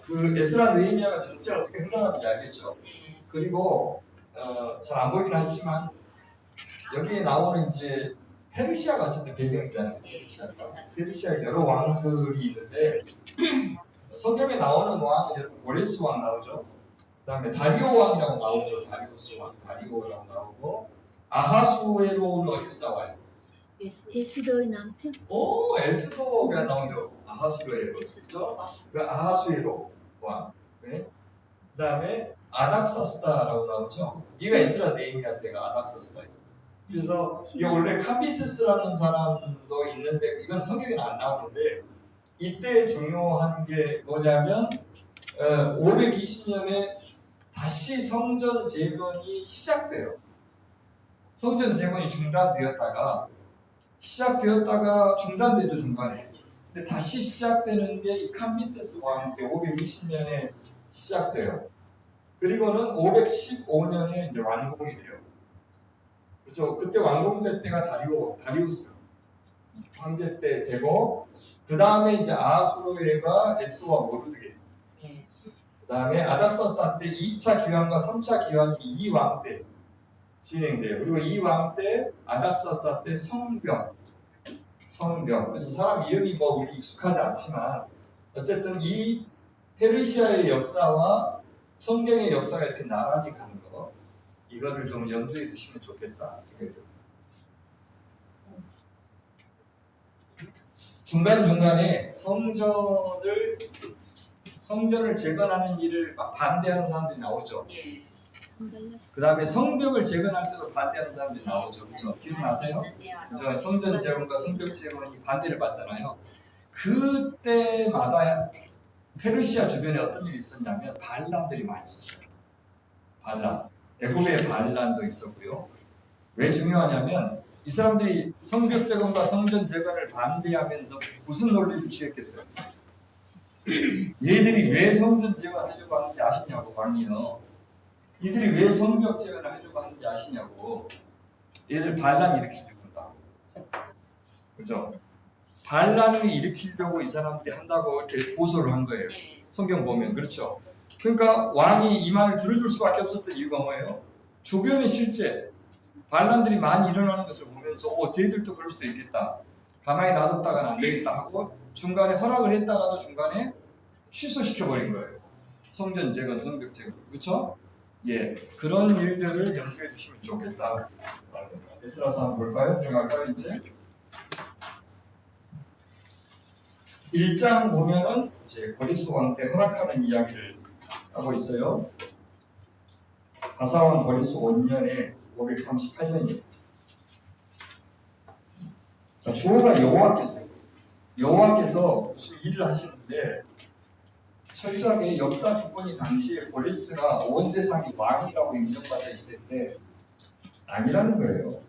그 에스라 느헤미야가 전체 어떻게 흘러가는지 알겠죠? 네. 그리고 잘 안 보이긴 하지만 여기에 나오는 이제 페르시아가 어쨌든 배경이잖아요. 페르시아에 여러 왕들이 있는데 성경에 나오는 왕은 고레스 왕 나오죠. 그다음에 다리오 왕이라고 나오죠. 다리오스 왕, 다리오라고 나오고 아하수에로는 어디서 나와요? 에스더의 남편. 오, 에스더가 나오죠. 아하수에로, 그렇죠? 그 아하수에로 왕. 네? 그다음에 아닥사스다라고 나오죠. 이가 에스라 네헤미야 때가 아닥사스다예요. 그래서 이게 원래 카비세스라는 사람도 있는데 이건 성경에는 안 나오는데 이때 중요한 게 뭐냐면 520년에 다시 성전 재건이 시작돼요. 성전 재건이 중단되었다가 중단되죠 중간에. 근데 다시 시작되는 게 이 캄비세스 왕 때 520년에 시작돼요. 그리고는 515년에 이제 완공이 돼요. 그렇죠. 그때 완공될 때가 다리우스 황제 때 되고 그 다음에 이제 아하수에로가 에스와 모르드게. 예. 그 다음에 아닥사스다 때 2차 기환과 3차 기환이 이 왕 때 진행돼요. 그리고 이 왕 때 아닥사스다 때 성병. 그래서 사람 이름이 뭐 우리 익숙하지 않지만 어쨌든 이 페르시아의 역사와 성경의 역사가 이렇게 나란히 가는 거 이거를 좀 염두에 두시면 좋겠다 생각이 듭니다. 중간중간에 성전을 재건하는 일을 막 반대하는 사람들이 나오죠. 예. 그 다음에 성벽을 재건할 때도 반대하는 사람들이 나오죠. 그렇죠? 기억나세요? 그렇죠? 성전 재건과 성벽 재건이 반대를 받잖아요. 그때마다 페르시아 주변에 어떤 일이 있었냐면 반란들이 많이 있었어요. 반란. 애굽의 반란도 있었고요. 왜 중요하냐면 이 사람들이 성벽 재건과 성전 재건을 반대하면서 무슨 논리를 취했겠어요? 얘들이 왜 성전 재건하려고 하는지 아시냐고 왕이요. 이들이 왜 성벽 재건을 하려고 하는지 아시냐고. 얘들 반란 일으키려고 한다. 그죠? 반란을 일으키려고 이 사람들이 한다고 이렇게 고소를 한 거예요. 예. 성경 보면 그렇죠. 그러니까 왕이 이 말을 들어줄 수밖에 없었던 이유가 뭐예요? 주변에 실제 반란들이 많이 일어나는 것을 보면서 쟤들도 그럴 수도 있겠다. 가만히 놔뒀다가는 안 되겠다 하고 중간에 허락을 했다가도 중간에 취소시켜버린 거예요. 성전 재건, 성벽 재건. 그렇죠? 예, 그런 일들을 염두에 두시면 좋겠다. 에스라서 한번 볼까요? 들어갈까요 이제? 1장 보면은 이제 고레스 왕 때 허락하는 이야기를 하고 있어요. 바사왕 고레스 5년에 538년이에요. 자, 주어가 여호와께서 무슨 일을 하시는데 철저하게 역사 주권이 당시에 고레스가 온 세상의 왕이라고 인정받아 있을 때 아니라는 거예요.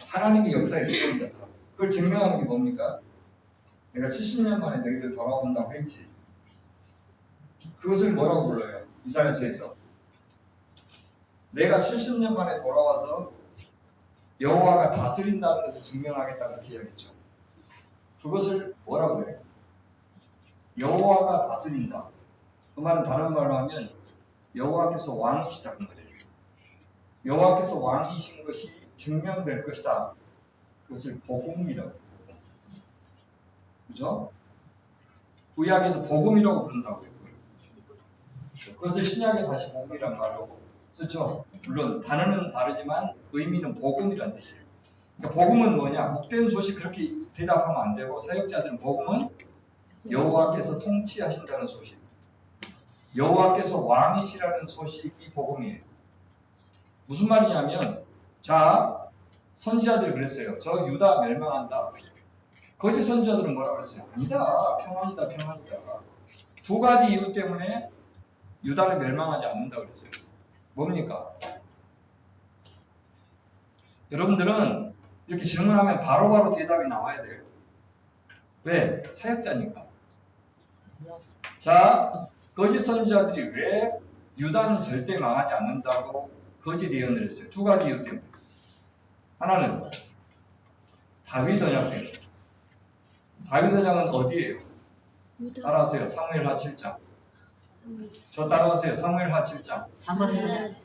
하나님의 역사의 주권자다. 그걸 증명하는 게 뭡니까? 내가 70년 만에 너희들 돌아온다고 했지. 그것을 뭐라고 불러요? 이사야서에서 내가 70년 만에 돌아와서 여호와가 다스린다는 것을 증명하겠다는 이야기죠. 그것을 뭐라고 그래요? 여호와가 다스린다. 그 말은 다른 말로 하면 여호와께서 왕이시다 그 말이에요. 여호와께서 왕이신 것이 증명될 것이다. 그것을 복음이라고 해요. 그죠? 구약에서 복음이라고 부른다고요. 그것을 신약에 다시 복음이란 말로 쓰죠. 물론 단어는 다르지만 의미는 복음이란 뜻이에요. 그러니까 복음은 뭐냐? 복된 소식 그렇게 대답하면 안 되고 사역자들은 복음은 여호와께서 통치하신다는 소식, 여호와께서 왕이시라는 소식이 복음이에요. 무슨 말이냐면 자 선지자들이 그랬어요. 저 유다 멸망한다. 거짓 선지자들은 뭐라고 그랬어요? 아니다. 평안이다. 두 가지 이유 때문에 유다를 멸망하지 않는다 그랬어요. 뭡니까? 여러분들은 이렇게 질문하면 바로바로 대답이 나와야 돼요. 왜? 사역자니까. 자, 거짓 선지자들이 왜 유다는 절대 망하지 않는다고 거짓 예언을 했어요? 두 가지 이유 때문에. 하나는 다윗 언약궤. 다윗 언약은 어디예요? 따라하세요. 사무엘하 7장. 저 따라하세요. 사무엘하 7장.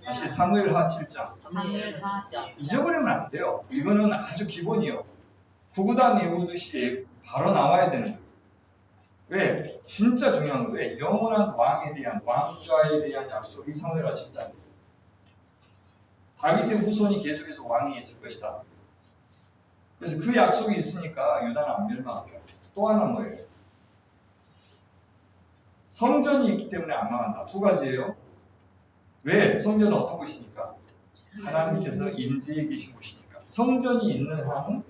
다시 사무엘하 7장. 잊어버리면 안 돼요. 이거는 아주 기본이요. 구구단 외우듯이 바로 나와야 되는 거예요. 왜? 진짜 중요한 거예요. 왜? 영원한 왕에 대한, 왕좌에 대한 약속이 사무엘하 7장. 다윗의 후손이 계속해서 왕이 있을 것이다. 그래서 그 약속이 있으니까 유다는 안 멸망해요. 또 하나는 뭐예요? 성전이 있기 때문에 안 망한다. 두 가지예요. 왜? 성전은 어떤 곳이니까? 하나님께서 임재해 계신 곳이니까. 성전이 있는 한은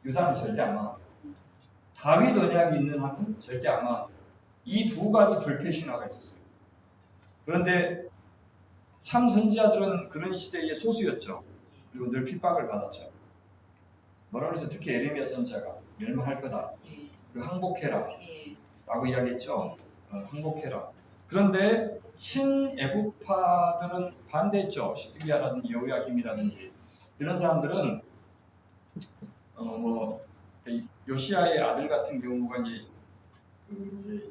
유다는 절대 안 망한다. 다윗 언약이 있는 한은 절대 안 망한다. 이 두 가지 불패 신화가 있었어요. 그런데 참 선지자들은 그런 시대의 소수였죠. 그리고 늘 핍박을 받았죠. 뭐라고 해서 특히 에레미야 선지자가 멸망할 거다. 그리고 항복해라 라고 이야기했죠. 항복해라. 그런데 친애국파들은 반대했죠. 시드기야라든지 여호야김이라든지 이런 사람들은 요시야의 아들 같은 경우가 이제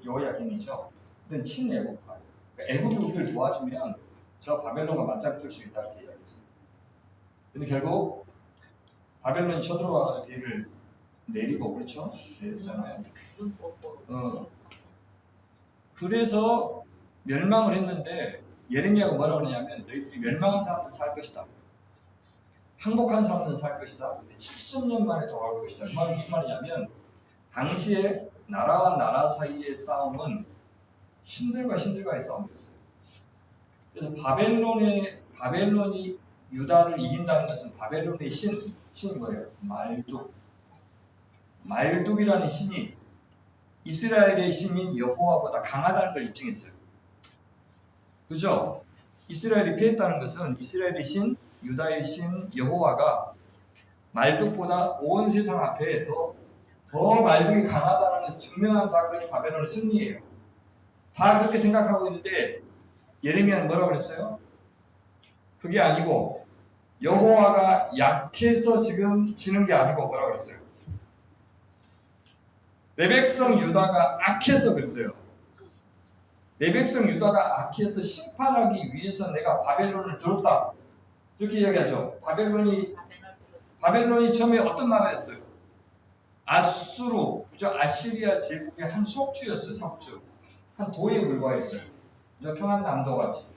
여호야김이죠. 그건 친애국파. 그러니까 애국이 우리를 도와주면 저 바벨론과 맞짱 뜰 수 있다 이렇게 이야기했어요. 근데 결국 바벨론이 쳐들어와서 걔를 내리고 그렇죠? 내렸잖아요. 그래서 멸망을 했는데 예레미야가 뭐라고 그러냐면 너희들이 멸망한 사람들은 살 것이다. 항복한 사람들은 살 것이다. 근데 70년 만에 돌아올 것이다. 그 말은 무슨 말이냐면 당시에 나라와 나라 사이의 싸움은 신들과 신들과의 싸움이었어요. 그래서 바벨론이 유다를 이긴다는 것은 바벨론의 신이 뭐예요? 말뚝이라는 신이 이스라엘의 신인 여호와보다 강하다는 걸 입증했어요. 그죠? 이스라엘이 피했다는 것은 이스라엘의 신, 유다의 신 여호와가 말뚝보다 온 세상 앞에 더 말뚝이 강하다는 것을 증명한 사건이 바벨론의 승리예요. 다 그렇게 생각하고 있는데 예레미야는 뭐라고 그랬어요? 그게 아니고 여호와가 약해서 지금 지는 게 아니고 뭐라고 그랬어요? 내 백성 유다가 악해서 그랬어요. 내 백성 유다가 악해서 심판하기 위해서 내가 바벨론을 들었다. 이렇게 이야기하죠. 바벨론이 처음에 어떤 나라였어요? 아수르, 그죠? 아시리아 제국의 한 속주였어요. 속주. 한 도에 불과했어요. 그죠? 평안남도 같이.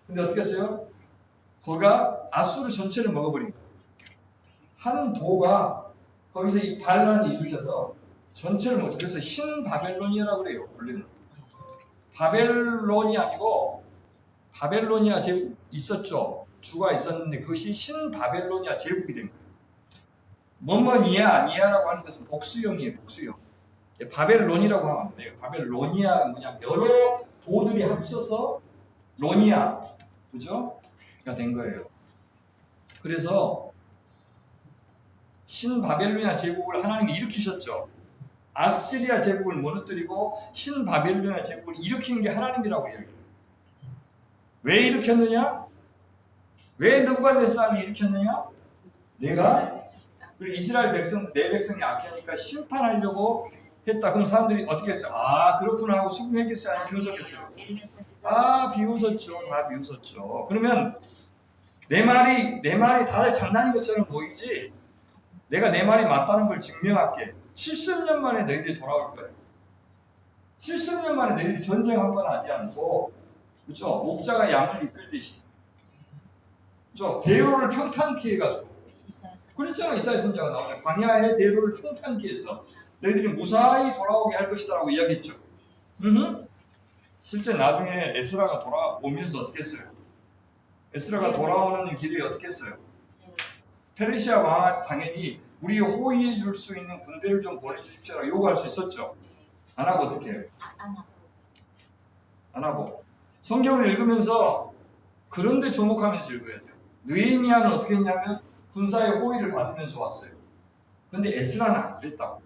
근데 어떻게 했어요? 거기가 아수르 전체를 먹어버린 거예요. 한 도가 거기서 이 반란을 일으켜서 전체를 먹었어요. 그래서 신바벨로니아라고 그래요. 원래는 바벨론이 아니고 바벨로니아 제국 있었죠. 주가 있었는데 그것이 신바벨로니아 제국이 된 거예요. 니아라고 하는 것은 복수형이에요. 복수형. 바벨론이라고 하면 안 돼요. 바벨로니아 뭐냐, 여러 도들이 합쳐서 로니아, 그죠? 가 된 거예요. 그래서 신바벨로니아 제국을 하나님이 일으키셨죠. 아시리아 제국을 무너뜨리고 신바벨로니아 제국을 일으킨 게 하나님이라고 이야기해요. 왜 일으켰느냐? 왜 느부갓네살을 일으켰느냐? 내가 그리고 이스라엘 백성, 내 백성이 악하니까 심판하려고 했다. 그럼 사람들이 어떻게 했어요? 아, 그렇구나 하고 수긍했겠어요? 아니면 비웃었겠어요? 아, 비웃었죠. 다 비웃었죠. 그러면 내 말이 다들 장난인 것처럼 보이지? 내가 내 말이 맞다는 걸 증명할게. 70년 만에 너희들이 돌아올 거예요. 70년 만에 너희들이 전쟁 한 번 하지 않고, 그죠? 목자가 양을 이끌듯이, 그죠? 대로를 평탄케 해가지고, 그랬잖아. 이사야 선지자가 나오네. 광야의 대로를 평탄케 해서 너희들이 무사히 돌아오게 할 것이다라고 이야기했죠. 실제 나중에 에스라가 돌아오면서 어떻게 했어요? 에스라가 돌아오는 길에 어떻게 했어요? 페르시아 왕한테 당연히 우리 호위해 줄 수 있는 군대를 좀 보내주십시오라고 요구할 수 있었죠. 안 하고 어떻게 해요? 안 하고 성경을 읽으면서 그런데 주목하면서 읽어야 돼요. 느헤미야는 어떻게 했냐면 군사의 호위를 받으면서 왔어요. 근데 에스라는 안 그랬다고.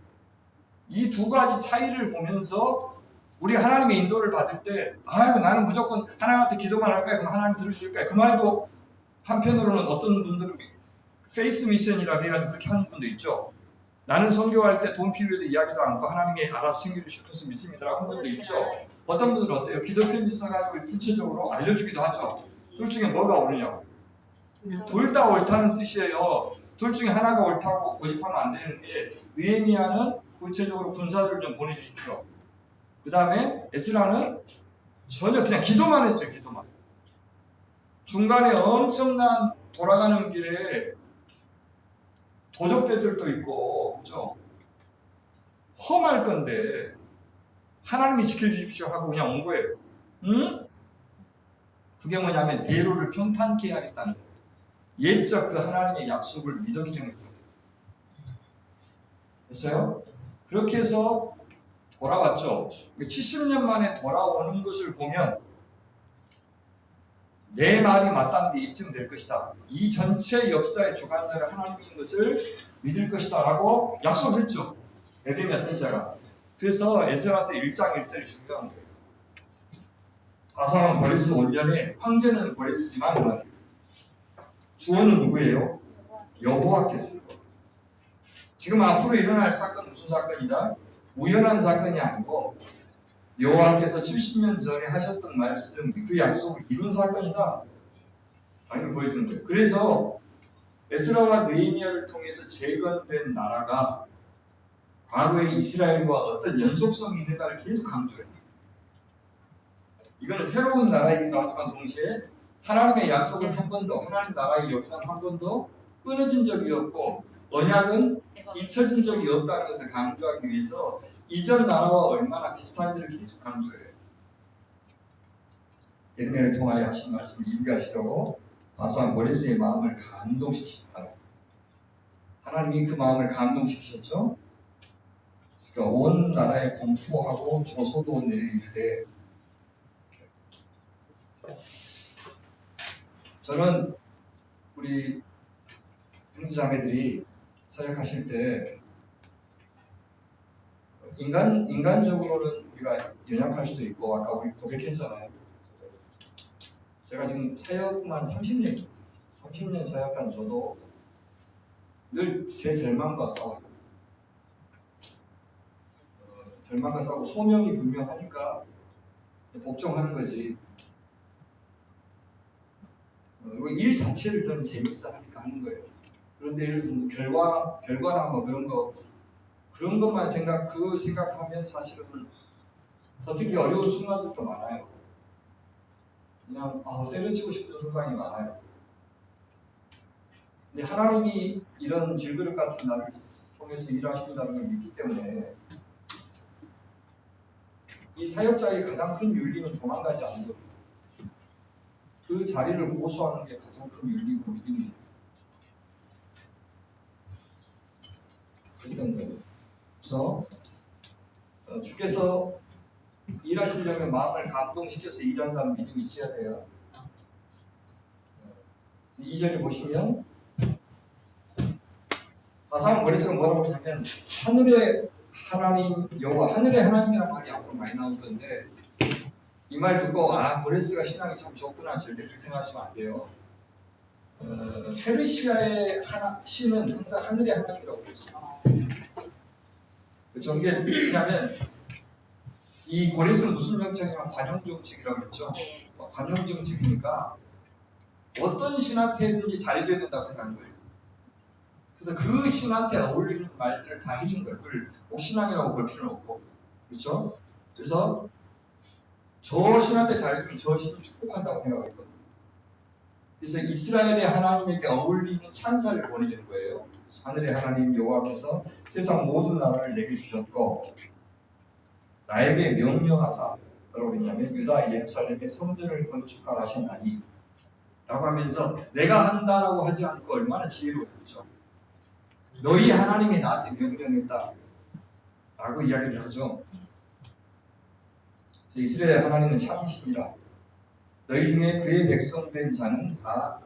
이 두 가지 차이를 보면서 우리 하나님의 인도를 받을 때 아유 나는 무조건 하나님한테 기도만 할 거야. 그럼 하나님 들으실 거야. 그 말도 한편으로는 어떤 분들은 페이스 미션이라고 해가지고 그렇게 하는 분도 있죠. 나는 선교할 때 돈 필요해도 이야기도 않고 하나님이 알아서 챙겨주실 것을 믿습니다라고 한 분도 있죠. 어떤 분들은 어때요? 기도 편지 써가지고 구체적으로 알려주기도 하죠. 둘 중에 뭐가 옳으냐고. 둘 다 옳다는 뜻이에요. 둘 중에 하나가 옳다고 고집하면 안 되는데 느헤미야는 구체적으로 군사들을 좀 보내주십시오. 그 다음에 에스라는 전혀 그냥 기도만 했어요. 기도만. 중간에 엄청난 돌아가는 길에 도적대들도 있고 그죠? 험할 건데 하나님이 지켜주십시오 하고 그냥 온 거예요. 응? 그게 뭐냐면 대로를 평탄케 하겠다는 거예요. 옛적 그 하나님의 약속을 믿었기 때문에 됐어요? 그렇게 해서 돌아왔죠. 70년 만에 돌아오는 것을 보면 내 말이 맞다는 게 입증될 것이다. 이 전체 역사의 주관자가 하나님인 것을 믿을 것이다 라고 약속했죠. 에레미야 선지자가. 그래서 에스라서 1장 1절이 중요한 거예요. 바사왕 고레스 5년에 황제는 고레스지만 주어는 누구예요? 여호와께서. 지금 앞으로 일어날 사건은 무슨 사건이다? 우연한 사건이 아니고 여호와께서 70년 전에 하셨던 말씀, 그 약속을 이룬 사건이다. 당연히 보여주는 거예요. 그래서 에스라와 느헤미야를 통해서 재건된 나라가 과거의 이스라엘과 어떤 연속성이 있는가를 계속 강조해요. 이거는 새로운 나라이기도 하지만 동시에 하나님의 약속은 한 번도, 하나님 나라의 역사는 한 번도 끊어진 적이 없고 언약은 잊혀진 적이 없다는 것을 강조하기 위해서 이전 나라와 얼마나 비슷한지를 계속 강조해요. 예레미야를 통하여 하신 말씀을 이루하시려고 바사왕 고레스의 마음을 감동시키셨다. 하나님이 그 마음을 감동시키셨죠. 그러니까 온 나라에 공포하고 조소도 내릴 때 저는 우리 형제자매들이 사역하실 때 인간적으로는 우리가 연약할 수도 있고 아까 우리 고백했잖아요. 제가 지금 사역만 30년 사역한 저도 늘 제 절망과 싸워요. 절망과 싸우고 소명이 분명하니까 복종하는 거지. 일 자체를 저는 재밌어 하니까 하는 거예요. 그런데 예를 들어서 결과나 뭐 그런 것만 생각하면 사실은 어떻게 어려운 순간들도 많아요. 그냥 때려치고 싶은 순간이 많아요. 근데 하나님이 이런 질그릇 같은 나를 통해서 일하신다는 걸 믿기 때문에 이 사역자의 가장 큰 윤리는 도망가지 않는 거죠. 그 자리를 고수하는 게 가장 큰 윤리고 믿음이에요. 그런 거예요. 그래서 주께서 일하시려면 마음을 감동시켜서 일한다는 믿음이 있어야 돼요. 2절에 보시면 바사왕 고레스가 뭐라고 하냐면 하늘의 하나님 여호와, 하늘의 하나님이라는 말이 앞으로 많이 나올 건데 이 말 듣고 고레스가 신앙이 참 좋구나 절대 그렇게 생각하시면 안 돼요. 페르시아의 신은 항상 하늘의 하나님이라고 그랬어요. 그렇죠? 이게 뭐냐면 이 고레스는 무슨 정책이냐면 관용정책이라고 그랬죠. 관용정책이니까 어떤 신한테든지 잘해줘야 된다고 생각한 거예요. 그래서 그 신한테 어울리는 말들을 다 해준 거예요. 그걸 꼭 신앙이라고 볼 필요는 없고, 그렇죠? 그래서 저 신한테 잘해주면 저 신을 축복한다고 생각했거든요. 그래서 이스라엘의 하나님에게 어울리는 찬사를 보내주는 거예요. 하늘의 하나님 여호와께서 세상 모든 나라를 내게 주셨고 나에게 명령하사 뭐라고 했냐면 유다 예루살렘의 성전을 건축하라 하셨나니 라고 하면서 내가 한다라고 하지 않고 얼마나 지혜로웠죠. 너희 하나님이 나한테 명령했다 라고 이야기를 하죠. 이스라엘 하나님은 참신이라 너희 중에 그의 백성된 자는 다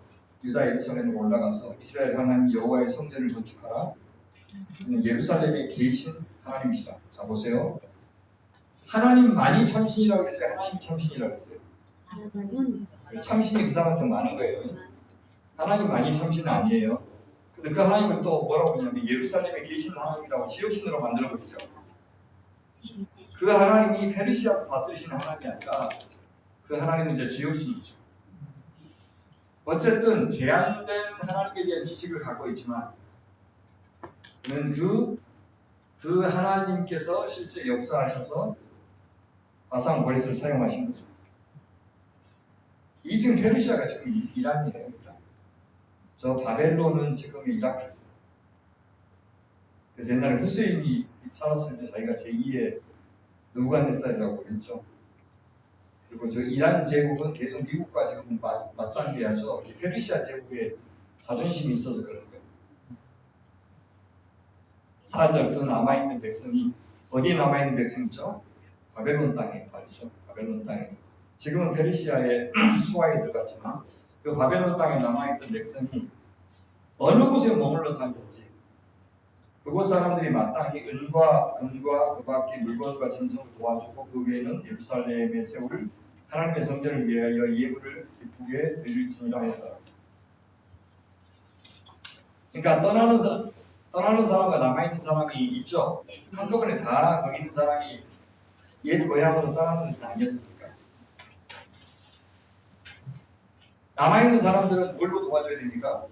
유다 예루살렘으로 올라가서 이스라엘 하나님 여호와의 성전을 건축하라. 예루살렘에 계신 하나님이시다. 자 보세요. 하나님만이 참신이라고 그랬어요. 하나님이 참신이라고 그랬어요. 참신이 그 사람한테 많은 거예요. 하나님만이 참신은 아니에요. 근데 그 하나님을 또 뭐라고 하냐면 예루살렘에 계신 하나님이라고 지역신으로 만들어버리죠. 그 하나님이 페르시아 다스리시는 하나님이 아니라 그 하나님은 이제 지역신이죠. 어쨌든 제한된 하나님에 대한 지식을 갖고 있지만 그는 그 하나님께서 실제 역사하셔서 마상 보리스를 사용하신 거죠. 이 지금 페르시아가 지금 이란이에요. 저 바벨론은 지금 이라크. 그래서 옛날에 후세인이 살았을 때 자기가 제2의 느부갓네살이라고 그랬죠. 그리고 저 이란 제국은 계속 미국과 지금 맞상대하죠. 페르시아 제국에 자존심이 있어서 그런 거예요. 4절 그 남아있는 백성이 어디에 남아있는 백성이죠? 바벨론 땅에 말이죠. 바벨론 땅에. 지금은 페르시아의 수하에 들어갔지만 그 바벨론 땅에 남아있던 백성이 어느 곳에 머물러 살든지 그곳 사람들이 마땅히 은과 금과 그 밖의 물건과 짐승을 도와주고 그 외에는 예루살렘에 세울 하나님의 성전을 위하여 예물을 기쁘게 드릴지니라 했다. 그러니까 떠나는 사람과 남아있는 사람이 있죠. 한꺼번에 다 거기 있는 사람이 옛 고향으로 떠나는 것은 아니었습니까? 남아있는 사람들은 뭘로 도와줘야 됩니까?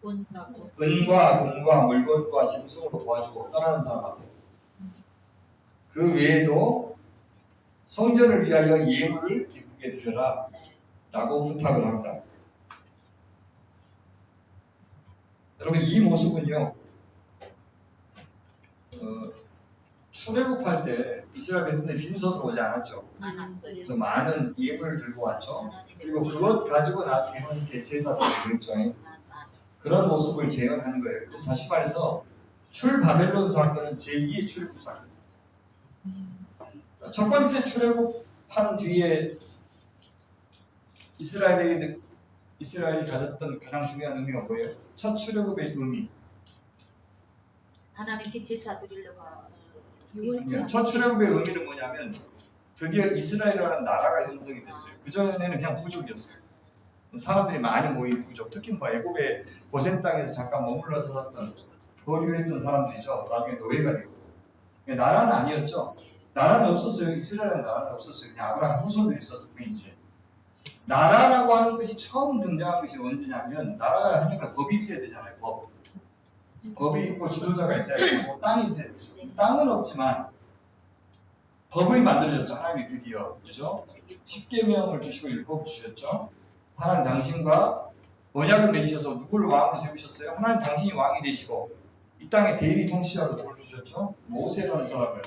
은과 금과 물건과 짐승으로 도와주고 떠나는 사람한테. 그 외에도 성전을 위하여 예물을 기쁘게 드려라 라고 부탁을 합니다. 여러분 이 모습은요 출애굽할 때 이스라엘 백성들이 빈손으로 오지 않았죠. 그래서 많은 예물을 들고 왔죠. 그리고 그것 가지고 나중에 하나님께 제사를 드렸죠. 그런 모습을 재현하는 거예요. 그래서 다시 말해서 출바벨론 사건은 제2의 출애굽 사건. 첫 번째 출애굽한 뒤에 이스라엘이 가졌던 가장 중요한 의미가 뭐예요? 첫 출애굽의 의미. 하나님께 제사 드리려고 첫 출애굽의 의미는 뭐냐면 드디어 이스라엘이라는 나라가 형성이 됐어요. 그전에는 그냥 부족이었어요. 사람들이 많이 모인 부족, 특히 뭐 애굽의 고센 땅에서 잠깐 머물러서 살았던 거류했던 사람들이죠. 나중에 노예가 되고 나라는 아니었죠. 나라는 없었어요. 이스라엘은 나라는 없었어요. 그냥 아브라함 후손들이 있었을 뿐이지. 나라라고 하는 것이 처음 등장한 것이 언제냐면 나라가 하려면 법이 있어야 되잖아요. 법이 있고 지도자가 있어야 되고 땅이 있어야 되죠. 땅은 없지만 법이 만들어졌죠. 하나님이 드디어 그죠? 10계명을 주시고 율법 주셨죠. 하나님 당신과 언약을 맺으셔서 누구를 왕으로 세우셨어요? 하나님 당신이 왕이 되시고 이 땅의 대리 통치자로 돌주셨죠. 모세라는 사람을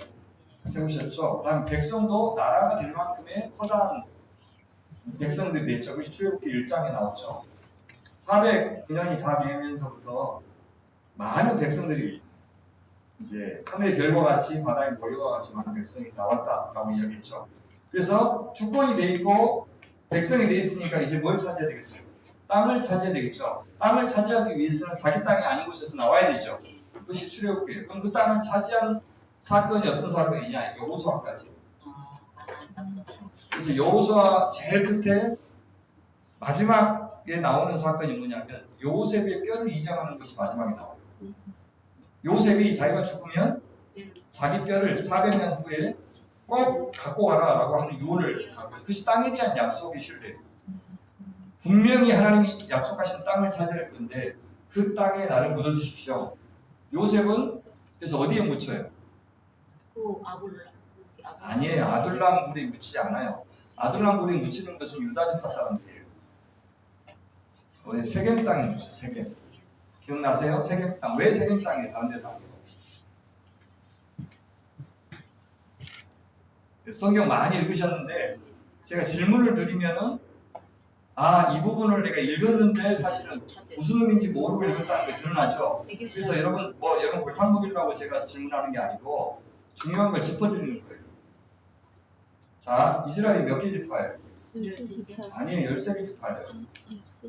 세우셨죠. 그다음 백성도 나라가 될 만큼의 커다란 백성들이 됐죠. 그것이 출애굽기 1장에 나오죠. 400년이 다 되면서부터 많은 백성들이 이제 하늘의 별과 같이 바다의 모래와 같이 많은 백성이 나왔다라고 이야기했죠. 그래서 주권이 돼 있고 백성이 돼 있으니까 이제 뭘 차지해야 되겠어요? 땅을 차지해야 되겠죠. 땅을 차지하기 위해서는 자기 땅이 아닌 곳에서 나와야 되죠. 그것이 출애굽기예요. 그럼 그 땅을 차지한 사건이 어떤 사건이냐? 여호수아까지. 그래서 여호수아 제일 끝에 마지막에 나오는 사건이 뭐냐면 요셉의 뼈를 이장하는 것이 마지막에 나와요. 요셉이 자기가 죽으면 자기 뼈를 400년 후에 꼭 갖고 와라라고 하는 유언을 갖고 그것이 땅에 대한 약속의 신뢰예요. 분명히 하나님이 약속하신 땅을 차지할 건데 그 땅에 나를 묻어주십시오. 요셉은 그래서 어디에 묻혀요? 아니에요. 아둘람 굴에 묻히지 않아요. 아둘람 굴에 묻히는 것은 유다 지파 사람들이에요. 어디 세겜 땅에 묻혀. 세겜. 기억나세요? 세겜 땅. 왜 세겜 땅이에요? 다른 데도 아니고. 성경 많이 읽으셨는데 제가 질문을 드리면은 이 부분을 내가 읽었는데 사실은 무슨 의미인지 모르고 읽었다는 게 드러나죠. 그래서 여러분 여러분 골탕 먹이려고 제가 질문하는 게 아니고 중요한 걸 짚어드리는 거예요. 자, 이스라엘이 몇 개 지파예요? 12개. 아니에요. 13개 지파예요.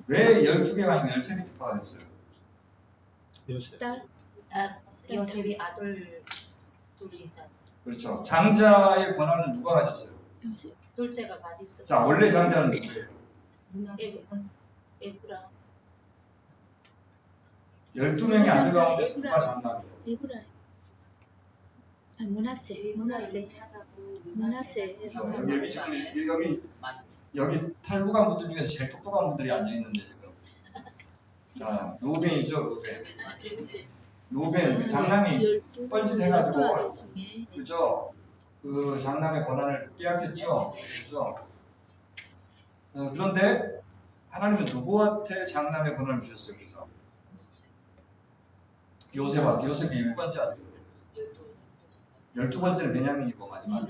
왜 12개가 아니고 13개 지파가 됐어요? 요셉이 아들 둘이잖아. 그렇죠. 장자의 권한을 누가 가졌어요? 둘째가 가졌어. 자, 원래 장자는 누구예요? 에브라. 12명의 아들 가운데 누가 장남이에요? 에브라임. 아 문하세. 찾아고 문하세. 여기 지금 맞아. 여기 탈북한 분들 중에서 제일 똑똑한 분들이 앉아 있는데 지금. 자, 루벤이죠, 루벤. 장남이 뻘짓해가지고, 아들 중에 그죠? 그 장남의 권한을 빼앗겼죠, 그죠? 그런데 하나님은 누구한테 장남의 권한을 주셨어요? 그래서 요셉한테. 요셉이 1번째 아들이에요. 12번째는 베냐민이고 마지막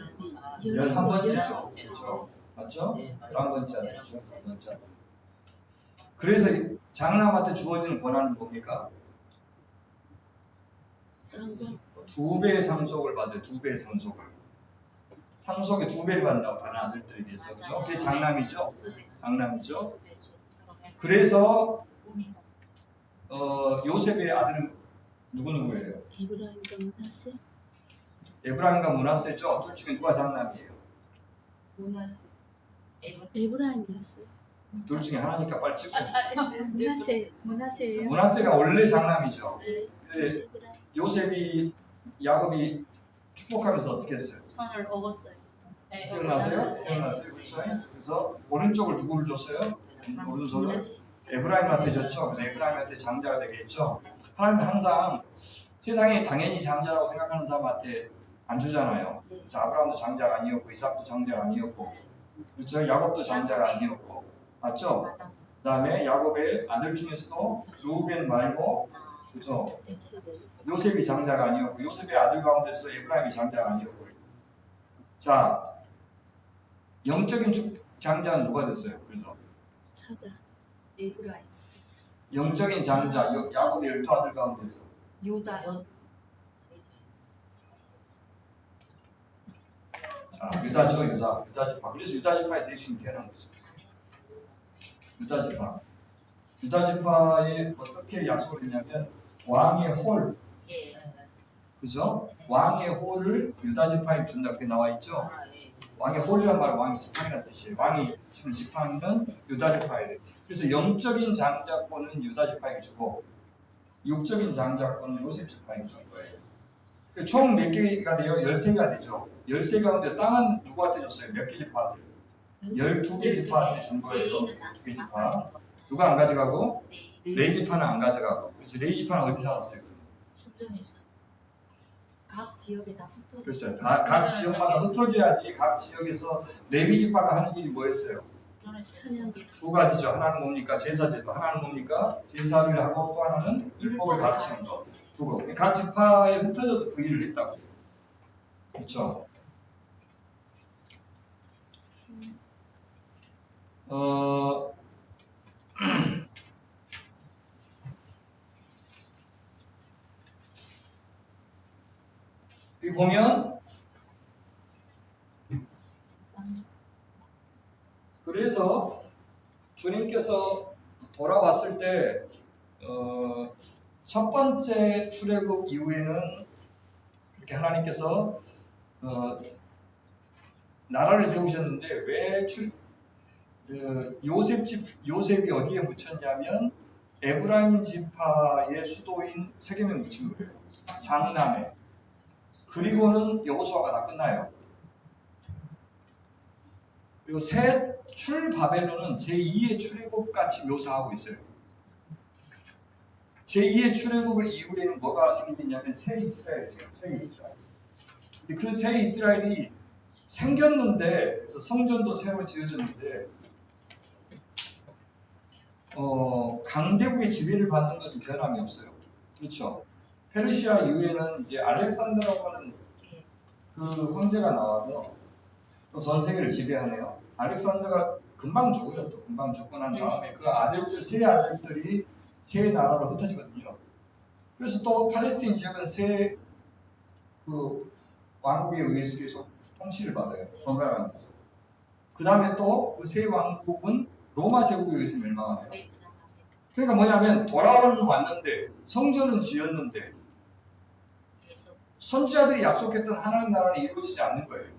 11번째죠. 그렇죠? 맞죠? 11번째 아들이죠. 11번째 아들. 그래서 장남한테 주어지는 권한은 뭡니까? 쌍방 2배의 상속을 받아요. 2배의 상속을. 상속의 2배를 받는다고 다른 아들들에 비해서. 그죠? 그게 장남이죠. 장남이죠. 그래서 요셉의 아들은 누구예요? 에브라임과 문하세. 에브라임과 므낫세죠. 둘 중에 누가 장남이에요? 문하세. 에브라임이었어요. 둘 중에 하나니까 빨리 찍고. 문하세예요. 므낫세가 원래 장남이죠. 네. 근데 에브라임. 요셉이 야곱이 축복하면서 어떻게 했어요? 선을 얻었어요. 네, 기억나세요? 기억나세요? 그렇죠? 그래서 오른쪽을 누구를 줬어요? 오른손을 문하세. 에브라임한테 줬죠. 그래서 에브라임한테 장자가 되겠죠. 하나님은 항상 세상에 당연히 장자라고 생각하는 사람한테 안 주잖아요. 자, 아브라함도 장자가 아니었고 이삭도 장자가 아니었고 그렇죠? 야곱도 장자가 아니었고 맞죠? 그다음에 야곱의 아들 중에서도 루벤 말고 그렇죠? 요셉이 장자가 아니었고 요셉의 아들 가운데서 에브라임이 장자가 아니었고 자 영적인 장자는 누가 됐어요? 그래서 찾아. 에브라임 영적인 장자 야곱의 12아들 가운데서 유다 유다죠. 유다지파. 그래서 유다지파에서 예수님이 태어난 거죠. 유다지파에 어떻게 약속을 했냐면 왕의 홀, 그죠? 왕의 홀을 유다지파에 준다. 그게 나와 있죠. 왕의 홀이란 말은 왕의 지팡이라는 뜻이에요. 왕이 지금 지팡이는 유다지파에. 그래서 영적인 장자권은 유다지파에게 주고 육적인 장자권은 요셉 지파에게 준 거예요. 총 몇 개가 돼요? 13개가 되죠. 13개 가운데 땅은 누구한테 줬어요? 몇 개 지파한테? 12개 지파한테 준 거예요. 12개 지파. 누가 안 가져가고? 레이지파는 안 가져가고. 그래서 레이지파는 어디 살았어요? 각 지역에 다 흩어져 그렇죠. 다 각 지역마다 흩어져야지. 각 지역에서 레위 지파가 하는 일이 뭐였어요? 두 가지죠. 하나는 뭡니까? 제사제도. 하나는 뭡니까? 제사를 하고 또 하나는 율법을 가르치는 거. 두 거. 각 지파에 흩어져서 그 일을 했다고. 그렇죠. 여기 보면 그래서 주님께서 돌아왔을 때 첫 번째 출애굽 이후에는 이렇게 하나님께서 나라를 세우셨는데 왜 요셉이 어디에 묻혔냐면 에브라임 지파의 수도인 세겜에 묻힌 거예요. 장남에. 그리고는 여호수아가 다 끝나요. 그리고 새 출바벨론은 제2의 출애굽 같이 묘사하고 있어요. 제2의 출애굽을 이후에는 뭐가 생기냐면 새 이스라엘이에요. 새 이스라엘. 그 새 이스라엘이 생겼는데 그래서 성전도 새로 지어졌는데 강대국의 지배를 받는 것은 변함이 없어요. 그렇죠. 페르시아 이후에는 이제 알렉산더라고 하는 그 황제가 나와서 또 전 세계를 지배하네요. 알렉산더가 금방 죽어요. 또 금방 죽고 난 다음에 그 아들들 세 아들들이 세 나라로 흩어지거든요. 그래서 또 팔레스틴 지역은 세 그 왕국에 의해서 계속 통치를 받아요. 번갈아가면서. 그 다음에 또 그 세 왕국은 로마 제국에 의해서 멸망하네요. 그러니까 뭐냐면 돌아오는 왔는데 성전은 지었는데 선지자들이 약속했던 하나님 나라는 이루어지지 않는 거예요.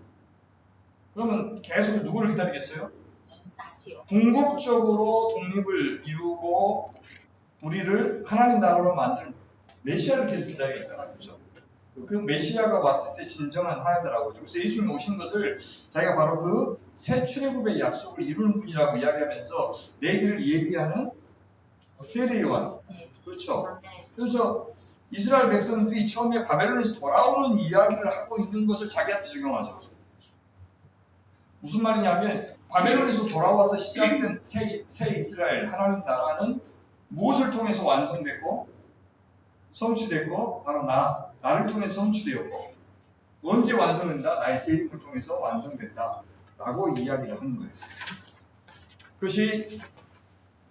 그러면 계속 누구를 기다리겠어요? 궁극적으로 독립을 이루고 우리를 하나님 나라로 만들 메시아를 계속 기다리겠잖아요. 그렇죠? 그 메시아가 왔을 때 진정한 하나님 나라고. 그래서 예수님이 오신 것을 자기가 바로 그 새 출애굽의 약속을 이루는 분이라고 이야기하면서 내기를 예비하는 세례 요한. 네. 그렇죠. 그래서 이스라엘 백성들이 처음에 바벨론에서 돌아오는 이야기를 하고 있는 것을 자기한테 적용하죠. 무슨 말이냐면 바벨론에서 돌아와서 시작된 새 이스라엘 하나님 나라는 무엇을 통해서 완성됐고 성취됐고 바로 나를 통해서 성취되었고 언제 완성된다? 나의 재림을 통해서 완성된다 라고 이야기를 하는 거예요. 그것이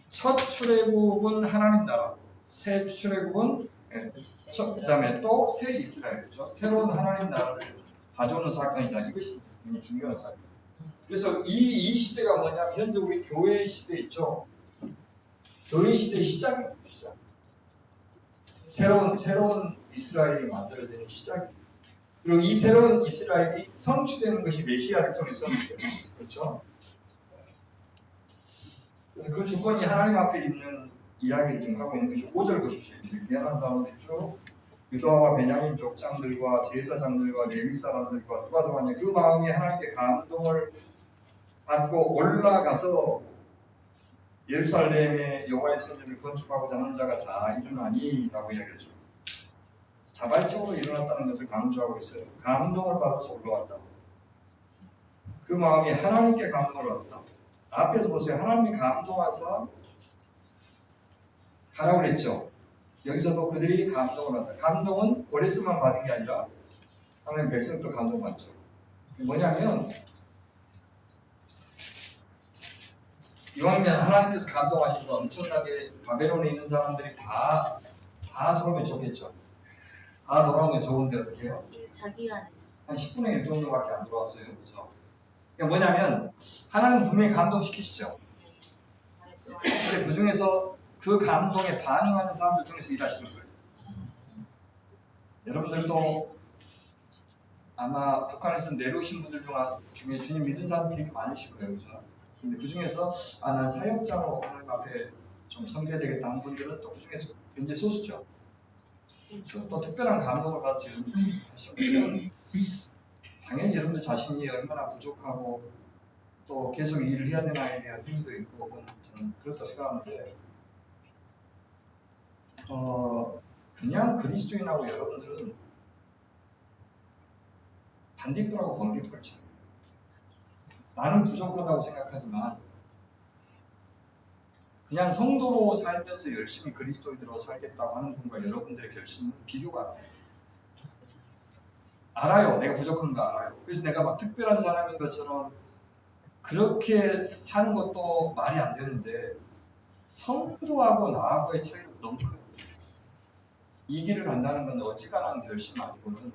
첫 출애굽은 하나님 나라, 새 출애굽은 그 다음에 또 새 이스라엘이죠. 새로운 하나님 나라를 가져오는 사건이다. 이것이 굉장히 중요한 사건. 그래서 이 시대가 뭐냐면 현재 우리 교회의 시대 있죠. 교회의 시대의 시작입니다. 시작. 새로운 이스라엘이 만들어지는 시작입니다. 그리고 이 새로운 이스라엘이 성취되는 것이 메시아를 통해 성취돼요. 그렇죠? 그래서 그 주권이 하나님 앞에 있는 이야기를 좀 하고 있는 것이 5절 보십시오. 미안한 사람들이 쭉 유다와 베냐민 족장들과 제사장들과 레위 사람들과 누가 들어왔냐 그 마음이 하나님께 감동을 받고 올라가서 예루살렘의 여호와의 성전을 건축하고자 하는 자가 다 일어나니라고 이야기했죠. 자발적으로 일어났다는 것을 강조하고 있어요. 감동을 받아서 올라왔다. 그 마음이 하나님께 감동을 받았다. 앞에서 보세요. 하나님이 감동하사 가라고 그랬죠. 여기서도 그들이 감동을 받았다. 감동은 고레스만 받은 게 아니라 하나님 백성도 감동받죠. 뭐냐면 이왕이면 하나님께서 감동하셔서 엄청나게 바벨론에 있는 사람들이 다 들어오면 좋겠죠. 다 돌아오면 좋은데 어떻게 해요? 자기가 한 10분의 1 정도밖에 안 들어왔어요. 그렇죠? 그러니까 뭐냐면 하나님 분명히 감동시키시죠. 근데 그 중에서 그 감동에 반응하는 사람들 중에서 일하시는 거예요. 여러분들도 아마 북한에서 내려오신 분들 중에 주님 믿은 사람 되게 많으실 거예요. 그렇죠? 근데 그 중에서 난 사역자로 하나님 앞에 좀 섬겨야 되겠다 하는 분들은 또 그 중에서 굉장히 소수죠. 또 특별한 감동을 받아서 하시면 당연히 여러분들 자신이 얼마나 부족하고 또 계속 일을 해야 되나에 대한 힘도 있고 저는 그렇다 생각하는데 그냥 그리스도인하고 여러분들은 반딧불하고 번개불 차이. 나는 부족하다고 생각하지만 그냥 성도로 살면서 열심히 그리스도인으로 살겠다고 하는 분과 여러분들의 결심은 비교가 안 돼요. 알아요. 내가 부족한 거 알아요. 그래서 내가 막 특별한 사람인 것처럼 그렇게 사는 것도 말이 안 되는데 성도하고 나하고의 차이가 너무 커요. 이 길을 간다는 건 어지간한 결심 아니고는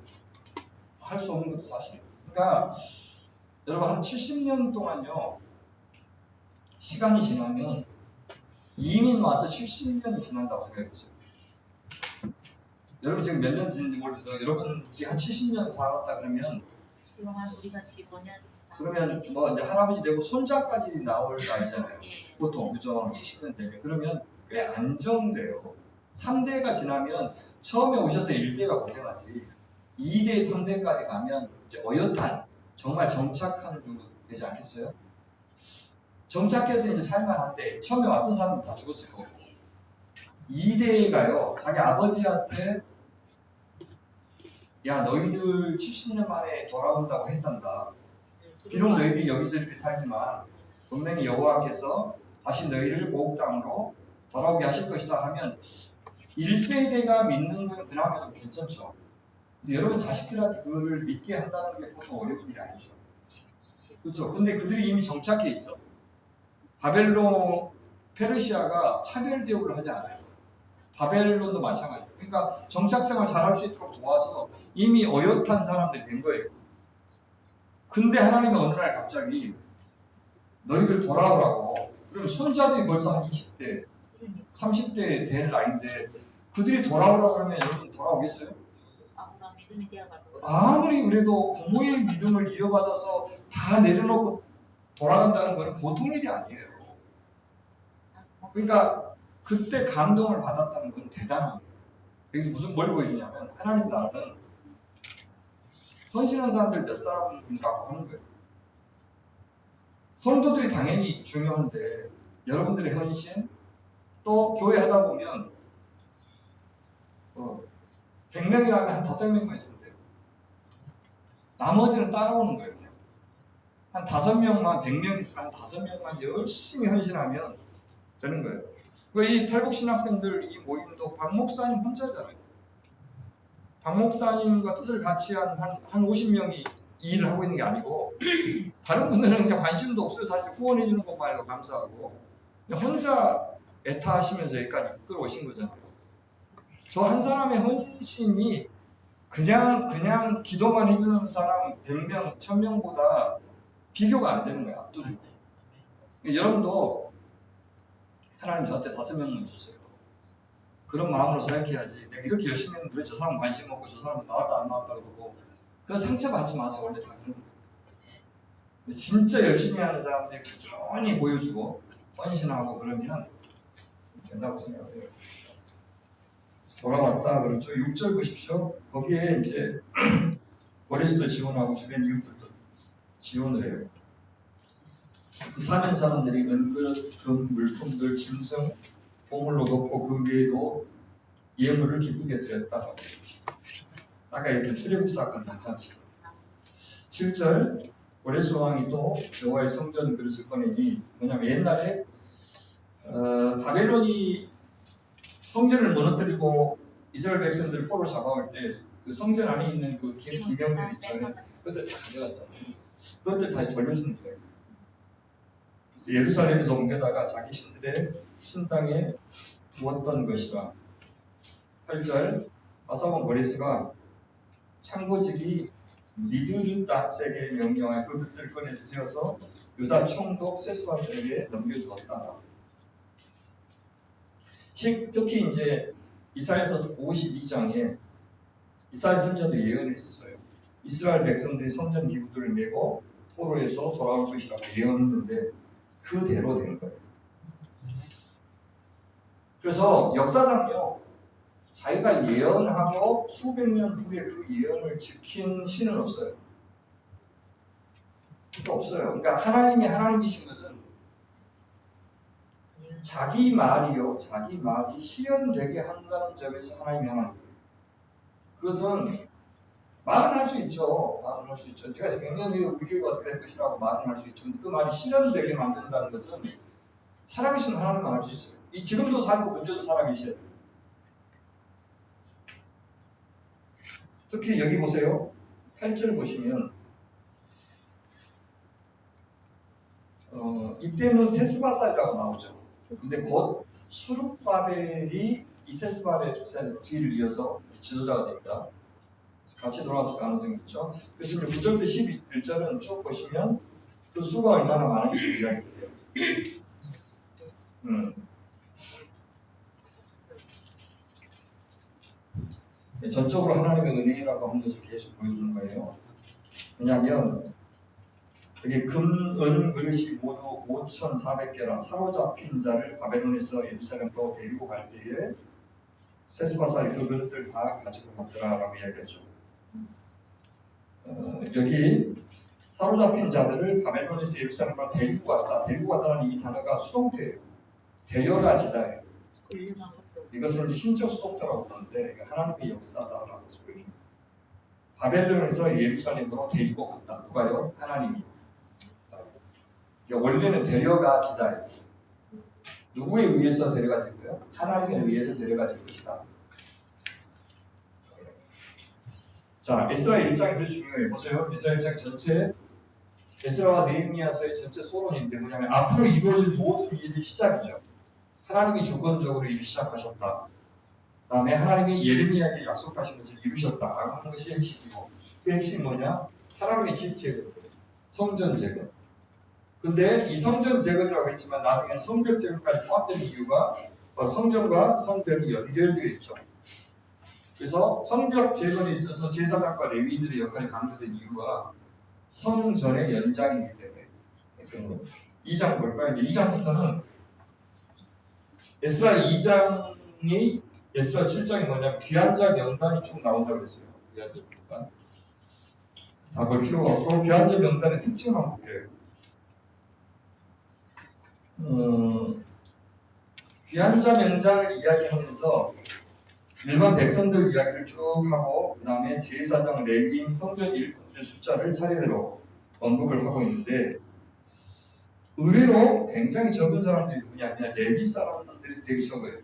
할 수 없는 것도 사실이에요. 그러니까 여러분 한 70년 동안요. 시간이 지나면 이민 와서 70년이 지난다고 생각해보세요. 여러분 지금 몇 년 지는지 모르겠어요. 여러분이 한 70년 살았다 그러면 지금 한 우리가 15년 그러면 뭐 이제 할아버지 되고 손자까지 나올 나이잖아요. 예. 보통 그죠? 70년 되면 그러면 꽤 안정돼요. 3대가 지나면 처음에 오셔서 1대가 고생하지 2대, 3대까지 가면 이제 어엿한 정말 정착하는 정도 되지 않겠어요? 정착해서 이제 살만한데 처음에 왔던 사람은 다 죽었을 거고 2대가요 자기 아버지한테 야 너희들 70년 만에 돌아온다고 했단다. 비록 너희들이 여기서 이렇게 살지만 분명히 여호와께서 다시 너희를 모국 땅으로 돌아오게 하실 것이다 하면 1세대가 믿는 건 그나마 좀 괜찮죠. 근데 여러분 자식들한테 그거를 믿게 한다는 게 보통 어려운 일이 아니죠. 그렇죠. 근데 그들이 이미 정착해 있어. 바벨론, 페르시아가 차별 대우를 하지 않아요. 바벨론도 마찬가지예요. 그러니까 정착생활 잘할 수 있도록 도와서 이미 어엿한 사람들이 된 거예요. 근데 하나님이 어느 날 갑자기 너희들 돌아오라고. 그럼 손자들이 벌써 한 20대, 30대 될 나이인데 그들이 돌아오라고 하면 여러분 돌아오겠어요? 아무런 믿음이 되어갈 거예요. 아무리 그래도 부모의 믿음을 이어받아서 다 내려놓고 돌아간다는 것은 보통 일이 아니에요. 그러니까 그때 감동을 받았다는 건 대단한 거예요. 여기서 무슨 뭘 보여주냐면 하나님 나라는 헌신한 사람들 몇 사람인가 하는 거예요. 성도들이 당연히 중요한데 여러분들의 헌신 또 교회 하다 보면 100명이라면 한 5명만 있으면 돼요. 나머지는 따라오는 거예요. 그냥. 한 5명만 100명 있으면 한 5명만 열심히 헌신하면 되는 거예요. 이 탈북 신학생들 이 모임도 박 목사님 혼자잖아요. 박 목사님과 뜻을 같이 한 50명이 이 일을 하고 있는 게 아니고 다른 분들은 그냥 관심도 없어요. 사실 후원해 주는 것만 해도 감사하고 그냥 혼자 애타하시면서 여기까지 끌어오신 거잖아요. 저 한 사람의 헌신이 그냥 기도만 해주는 사람 100명, 1000명보다 비교가 안 되는 거야. 압도적으로. 여러분도 하나님 저한테 5명만 주세요. 그런 마음으로 생각해야지. 내가 이렇게 열심히 했는데 왜 저 사람 관심 없고 저 사람 나왔다 안 나왔다 그러고 그 상처받지 마세요. 원래 다 그런 거예요. 근데 진짜 열심히 하는 사람들이 꾸준히 보여주고 헌신하고 그러면 된다고 생각해요. 돌아왔다 그렇죠. 6절 보십시오. 거기에 이제 고레스도 지원하고 주변 이웃들도 지원을 해요. 그 사는 사람들이 은그릇, 금, 물품들, 짐승, 보물로 넣고 그 외에도 예물을 기쁘게 드렸다. 아까 얘기했던 출애굽 사건 마찬가지고 7절 고레스 왕이 또 여호와의 성전 그릇을 꺼내니 뭐냐면 옛날에 바벨론이 성전을 무너뜨리고 이스라엘 백성들 포로 잡아올 때 그 성전 안에 있는 그 기명들 있잖아요. 그것들 다 가져갔잖아요. 그것들 다시 돌려주는 거예요. 그래서 예루살렘에서 옮겨다가 자기 신들의 신당에 두었던 것이라. 8절 아사원 고레스가 창고지기 미드르닷에게 명령하여 그것들을 꺼내서 세워서 유다 총독 세스바스에게 넘겨주었다. 특히 이제 이사야서 52장에 이사야 선지자도 예언했었어요. 이스라엘 백성들이 성전 기구들을 메고 포로에서 돌아올 것이라고 예언했는데 그대로 된 거예요. 그래서 역사상요 자기가 예언하고 수백 년 후에 그 예언을 지킨 신은 없어요. 없어요. 그러니까 하나님이 하나님이신 것은 자기 말이 실현되게 한다는 점에서 하나님이 하나님. 그것은 말은 할 수 있죠. 말은 할 수 있죠. 제가 100년 후에 우리 교회가 어떻게 될 것이라고 말은 할 수 있죠. 그 말이 실현되게 만든다는 것은 살아계신 하나님만 할 수 있어요. 지금도 살고 그때도 살아계셔요. 특히 여기 보세요. 8절 보시면 이때는 세스바살이라고 나오죠. 근데 곧 수룹바벨이 이 세스바벨 뒤를 이어서 지도자가 됩니다. 같이 돌아왔을 가능성이 있죠. 그래서 9절부터 11절은 쭉 보시면 그 수가 얼마나 많은지 이야기해요. 전적으로 하나님의 은혜라고 하는 것을 계속 보여주는 거예요. 왜냐하면 여기 금, 은 그릇이 모두 5,400개라 사로잡힌 자를 바벨론에서 예루살렘으로 데리고 갈 때에 세스바살이 그 그릇들 다 가지고 갔더라라고 이야기하죠. 여기 사로잡힌 자들을 바벨론에서 예루살렘으로 데리고 갔다. 데리고 갔다는 이 단어가 수동태예요. 데려가지다예요. 이것은 이제 신적 수동태라고 하는데 하나님의 역사다라고 보여줍니다. 바벨론에서 예루살렘으로 데리고 갔다. 누가요? 하나님이. 원래는 데려가지다예요. 누구에 의해서 데려가지고요? 하나님에 의해서 데려가질 것이다. 자, 에스라 1장이 되게 중요해요. 보세요. 에스라 1장 전체 에스라와 느헤미야서의 전체 소론인데 뭐냐면 앞으로 이루어질 모든 일이 시작이죠. 하나님이 주권적으로 일을 시작하셨다. 다음에 하나님이 예레미야에게 약속하신 것을 이루셨다라고 하는 것이 핵심이고 그 핵심이 뭐냐? 하나님의 집 재건, 성전 재건. 근데 이 성전 재건이라고 했지만 나중에는 성벽 재건까지 포함되는 이유가 성전과 성벽이 연결되어 있죠. 그래서 성벽 재건에 있어서 제사장과 레위인들의 역할이 강조된 이유가 성전의 연장이기 때문에 그런 겁니다. 2장 볼까요? 2장부터는 에스라 2장이 에스라 7장이 뭐냐면 귀한 자 명단이 쭉 나온다고 그랬어요. 귀한 자 명단. 다 볼 필요가 없고 귀한 자 명단의 특징만 볼게요. 귀한 자 명단을 이야기하면서 일반 백성들 이야기를 쭉 하고 그 다음에 제사장, 레위인, 성전 일꾼들 숫자를 차례대로 언급을 하고 있는데 의외로 굉장히 적은 사람들이 누구냐면 레위 사람들이 되게 적어요.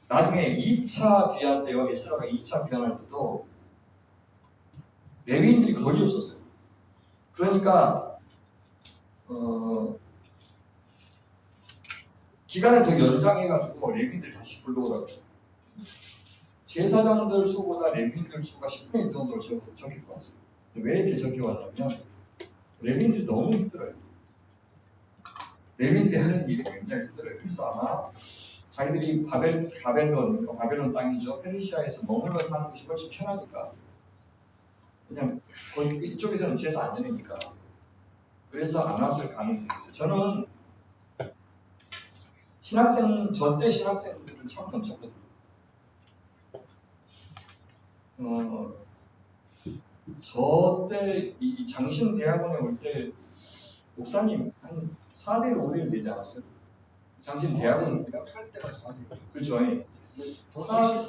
나중에 2차 귀환 때와 에스라가 2차 귀환할 때도 레위인들이 거의 없었어요. 그러니까 기간을 더 연장해가지고 레위인들 다시 불러오라고. 제사장들 수보다 레위인들 수가 10분의 1 정도로 적게 왔어요. 왜 이렇게 적게 왔냐면 레위인들이 너무 힘들어요. 레위인들이 하는 일이 굉장히 힘들어요. 그래서 아마 자기들이 바벨론 땅이죠. 페르시아에서 머물러 사는 것이 훨씬 편하니까. 그냥 이쪽에서는 제사 안 지내니까. 그래서 안 왔을 가능성이 있어요. 저는 저때 신학생들은 참 넘쳤거든요. 저때 이 장신 대학원에 올 때 목사님 한 4대 5대 되지 않았어요? 장신 대학원 내가 할 때가 4대. 그렇죠.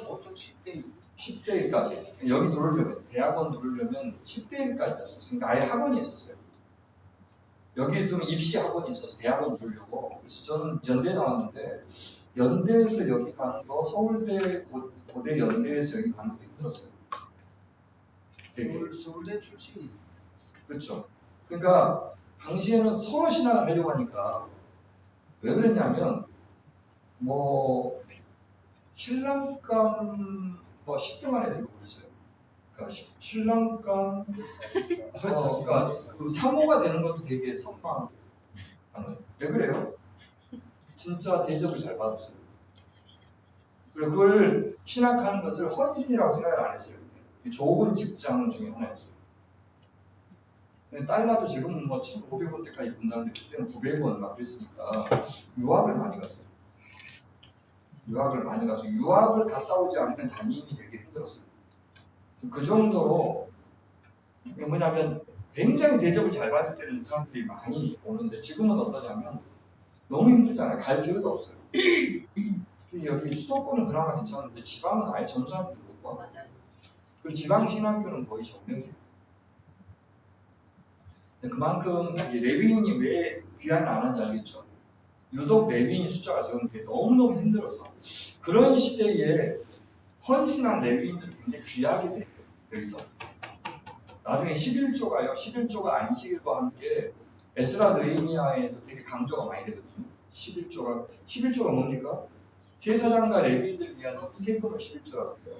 보통 10대. 10대일까지 여기 들어오려면 대학원 들어오려면 10대일까지 있었으니까 아예 학원이 있었어요. 여기 좀 입시 학원이 있어서 대학원 들으려고. 그래서 저는 연대 나왔는데 연대에서 여기 가는 거 서울대 고대 연대에서 여기 가는 것도 힘들었어요. 되게. 서울대 출신이. 그렇죠. 그러니까 당시에는 서로 신학을 하려고 하니까 왜 그랬냐면 뭐 신랑감 10등 안에 들고 그랬어요. 그러니까 신랑감 그러니까 그 상호가 되는 것도 되게 선망하는. 왜 그래요? 진짜 대접을 잘 받았어요. 그리고 그걸 신학하는 것을 헌신이라고 생각을 안 했어요. 좋은 직장 중에 하나였어요. 달러도 지금은 뭐 1,500원 때까지 분담돼 그때는 900원 막 그랬으니까 유학을 많이 갔어요. 유학을 갔다 오지 않으면 담임이 되게 힘들었어요. 그 정도로 뭐냐면 굉장히 대접을 잘 받을 때는 사람들이 많이 오는데 지금은 어떠냐면 너무 힘들잖아요. 갈 기회가 없어요. 여기 수도권은 그나마 괜찮은데 지방은 아예 전수하는 게 못 봐. 그리고 지방 신학교는 거의 정맥이에요. 그만큼 레위인이 왜 귀환을 안 하는지 알겠죠? 유독 레위인 숫자가 적은 게 너무너무 힘들어서 그런 시대에 헌신한 레위인들이 굉장히 귀하게 돼요. 그래서 나중에 11조가 안식일과 함께 에스라 느헤미야에서 되게 강조가 많이 되거든요. 11조가 뭡니까? 제사장과 레위인들을 위한 세금을 11조라고 해요.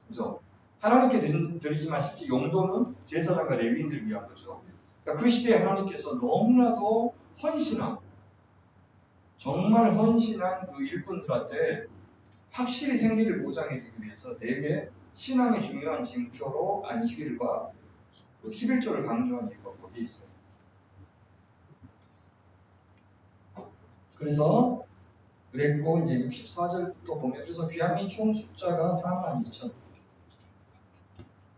그래서 하나님께 드리지만 실제 용도는 제사장과 레위인들을 위한 거죠. 그러니까 그 시대에 하나님께서 너무나도 정말 헌신한 그 일꾼들한테 확실히 생계를 보장해주기 위해서 내게 신앙의 중요한 징표로 안식일과 11조를 강조한 이유가 거기에 있어요. 그래서 그랬고 이제 64절도 보면 그래서 귀하민 총 숫자가 42,000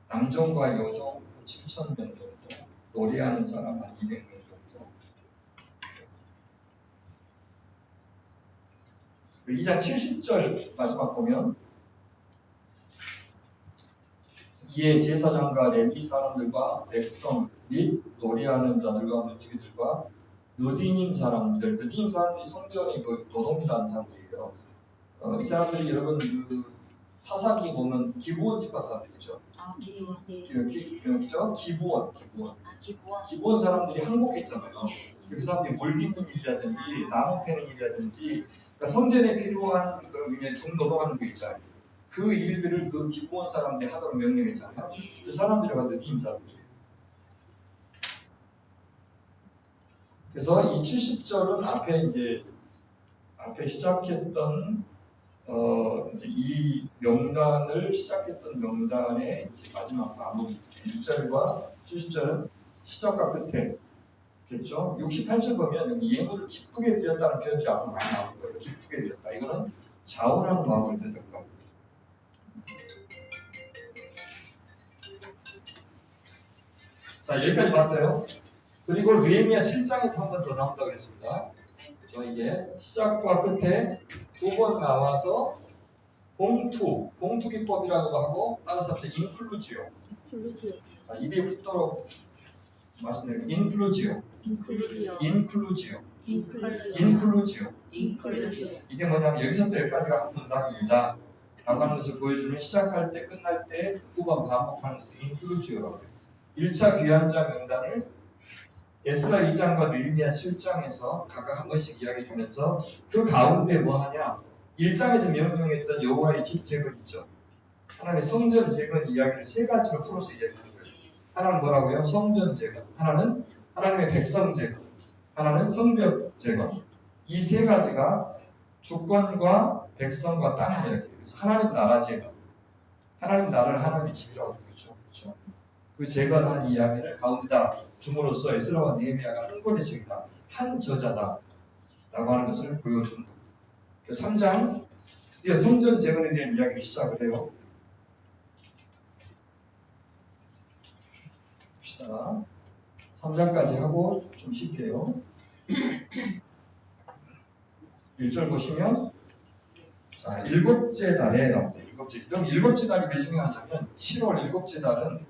남종과 여종 7,000명 정도 노래하는 사람 한 200명 정도 2장 70절 마지막 보면 이에 제사장과 레위 사람들과 백성 및 노래하는 자들과 무지개들과 느디님 사람들이 성전의 그 도둑이라는 사람들이에요. 이 사람들이 여러분 그 사사기 보면 기부원 집합 사람들이죠. 그죠? 기부원 사람들이 항복했잖아요. 그 사람들이 물 깃는 일이라든지 나무 패는 일이라든지 그러니까 성전에 필요한 그냥 중노동하는 거 있잖아요. 그 일들을 그 기부원 사람들이 하도록 명령했잖아요. 그 사람들이 바로 느디님 사람들이에요. 그래서 이 70절은 앞에 시작했던 이제 이 명단을 시작했던 명단의 이제 마지막 마무리 1절과 70절은 시작과 끝에 됐죠? 68절 보면 여기 예물을 기쁘게 드렸다는 표현들이 앞으로 많이 나올 거예요. 기쁘게 드렸다. 이거는 자원하는 마음을 뜻한 겁니다. 자, 여기까지 봤어요. 그리고 느헤미야 7장에서 한 번 더 나온다고 했습니다. 저 이게 시작과 끝에 두 번 나와서 봉투 기법이라고도 하고 따라서 합시다. 인클루지오. 인클루지오. 자, 입에 붙도록 말씀드리면 인클루지오. 인클루지오. 인클루지오. 인클루지오. 인클루지오. 인클루지오. 이게 뭐냐면 여기서부터 여기까지가 한 문장입니다. 라고 하는 것을 보여주는 시작할 때 끝날 때 두 번 반복하는 것을 인클루지오라고 해요. 1차 귀환자 명단을 에스라 2장과 느헤미야 7장에서 각각 한 번씩 이야기해 주면서 그 가운데 뭐 하냐? 1장에서 명령했던 여호와의 집 재건 있죠. 하나님의 성전 재건 이야기를 세 가지로 풀어서 이야기하는 거예요. 하나는 뭐라고요? 성전 재건, 하나는 하나님의 백성 재건, 하나는 성벽 재건. 이 세 가지가 주권과 백성과 땅의 이야기예요. 그래서 하나님 나라 재건, 하나님 나라를 하나님의 집이라고 부르죠. 그렇죠? 그 재건한 이야기를 가운데다 줌으로써 에스라와 느헤미야가 한 권의 책이다, 한 저자다 라고 하는 것을 보여주는 겁니다. 3장 드디어 성전 재건에 대한 이야기를 시작을 해요. 봅시다. 3장까지 하고 좀 쉴게요. 1절 보시면 자, 일곱째 달에 나옵니다. 그럼 일곱째 달이 왜 중요하냐면 7월 일곱째 달은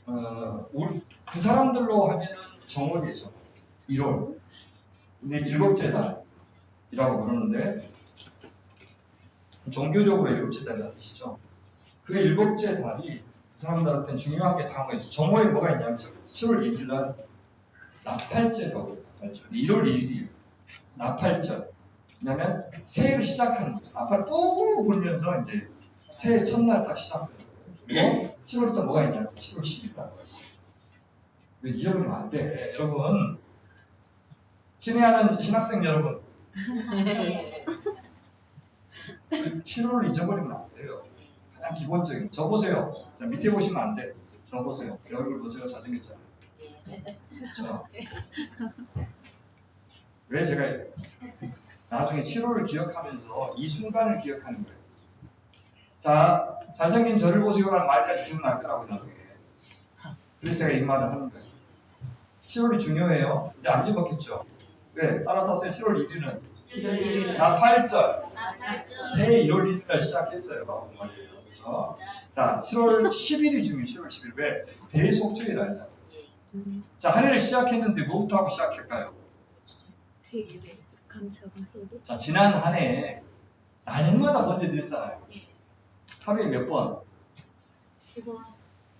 그 사람들로 하면은 정월이죠. 1월. 근데 일곱째 달이라고 부르는데 종교적으로 일곱째 달이라는 뜻이죠. 그 일곱째 달이 그 사람들한테는 중요한 게 다음에 정월에 뭐가 있냐면 7월 1일 날 나팔절이라고 해요. 나팔절. 1월 1일이에요. 나팔절. 왜냐면 새해를 시작하는 거죠. 나팔 뿜 불면서 이제 새해 첫날 딱 시작하는 거예요. 그리고 7월부터 뭐가 있냐면 7월 10일이라고 했어요. 왜 잊어버리면 안 돼. 여러분 친애하는 신학생 여러분 7월을 잊어버리면 안 돼요. 가장 기본적인 저 보세요. 자, 밑에 보시면 안 돼. 저 보세요. 제 얼굴 보세요. 잘생겼잖아요. 그렇죠? 왜 제가 나중에 7월을 기억하면서 이 순간을 기억하는 거예요. 자, 잘생긴 저를 보세요라는 말까지 기억날 거라고 나중에. 그래서 제가 이 말을 하는 거예요. 7월이 중요해요. 이제 안 잊어먹겠죠. 왜? 따라서 7월 1일은 7월 1일 나팔절. 새해 1월 1일 날 시작했어요. 그렇죠? 자, 7월 10일이 중요해요. 7월 10일. 왜? 대속절이라 했잖아요. 자, 한 해를 시작했는데 뭐부터 하고 시작할까요? 회개. 감사와 회개. 자, 지난 한 해 날마다 번제 드렸잖아요. 하루에 몇 번? 3번.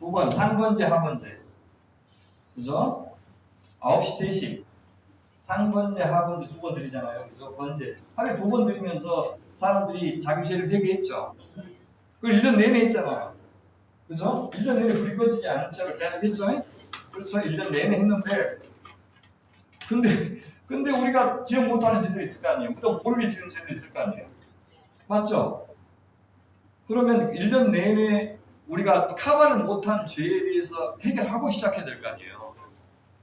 2번, 상번제, 하번제. 그죠? 9시, 3시. 상번제, 하번제 2번 드리잖아요. 그죠? 번제. 하루에 2번 드리면서 사람들이 자기 죄를 회개했죠. 그걸 1년 내내 했잖아요. 그죠? 1년 내내 불이 꺼지지 않은 척을 계속 했죠. 그렇죠? 1년 내내 했는데 근데 우리가 기억 못하는 죄도 있을 거 아니에요. 또 모르게 지은 죄도 있을 거 아니에요. 맞죠? 그러면 1년 내내 우리가 카바를 못한 죄에 대해서 해결하고 시작해야 될 거 아니에요.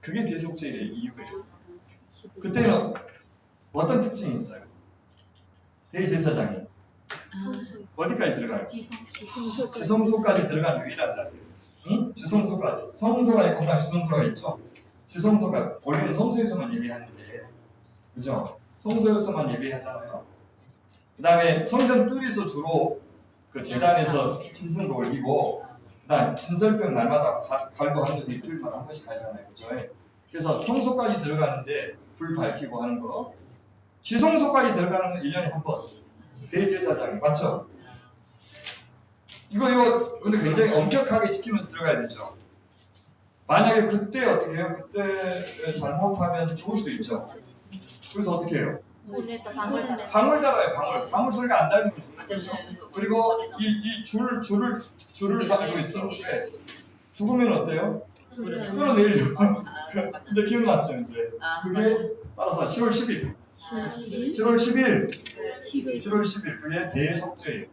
그게 대속죄의 이유예요. 그때는 어떤 특징이 있어요? 대제사장이 어디까지 들어가요? 지성소까지 들어가는 유일한 자리예요. 응? 지성소까지. 성소가 있고 그다음 지성소가 있죠. 지성소가 원래는 성소에서만 예배하는데, 그죠? 성소에서만 예배하잖아요. 그다음에 성전 뜰에서 주로 그 제단에서 짐승을 올리고, 그다음 진설병 날마다 갈고 하면서 일주일마다 한 번씩 가잖아요, 그죠? 그래서 성소까지 들어가는데 불 밝히고 하는 거. 지성소까지 들어가는 건 1년에 한 번. 대제사장이 맞죠? 이거 근데 굉장히 엄격하게 지키면서 들어가야 되죠. 만약에 그때 어떻게 해요? 그때 잘못하면 죽을 수도 있죠. 그래서 어떻게 해요? 그래도 방을 닫아. 방울 달아요. 방울 소리가 안 달리면 죽는 거죠. 그리고 이 줄을 달고 있어. 네. 죽으면 어때요? 끌어내려고. 이제 기억났죠, 이제. 그게 따라서 10월 10일. 10월 10일. 10월 10일. 그게 대속죄예요.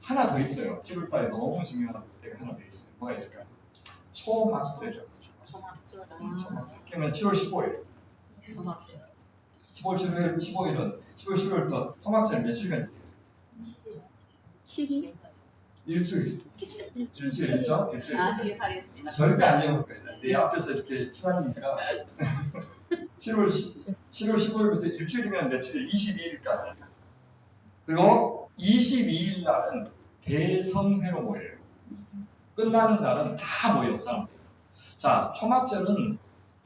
하나 더 있어요. 7월 달에 너무 중요한 때가 하나 더 있어요. 뭐가 있을까요? 초막절이라고 있어요. 그러면 7월 15일. 초막절. 15일 15일은 10월 15일부터 초막절 며칠간 7일 일주일. 일주일 있죠? 일주일. 기억하겠습니다. 절대 안 잊어먹을 거예요. 내 앞에서 이렇게 친하니까 7월 15일부터 일주일이면 며칠? 22일까지. 그리고 22일 날은 대성회로 모여요. 끝나는 날은 다 모여 사람들. 자, 초막절은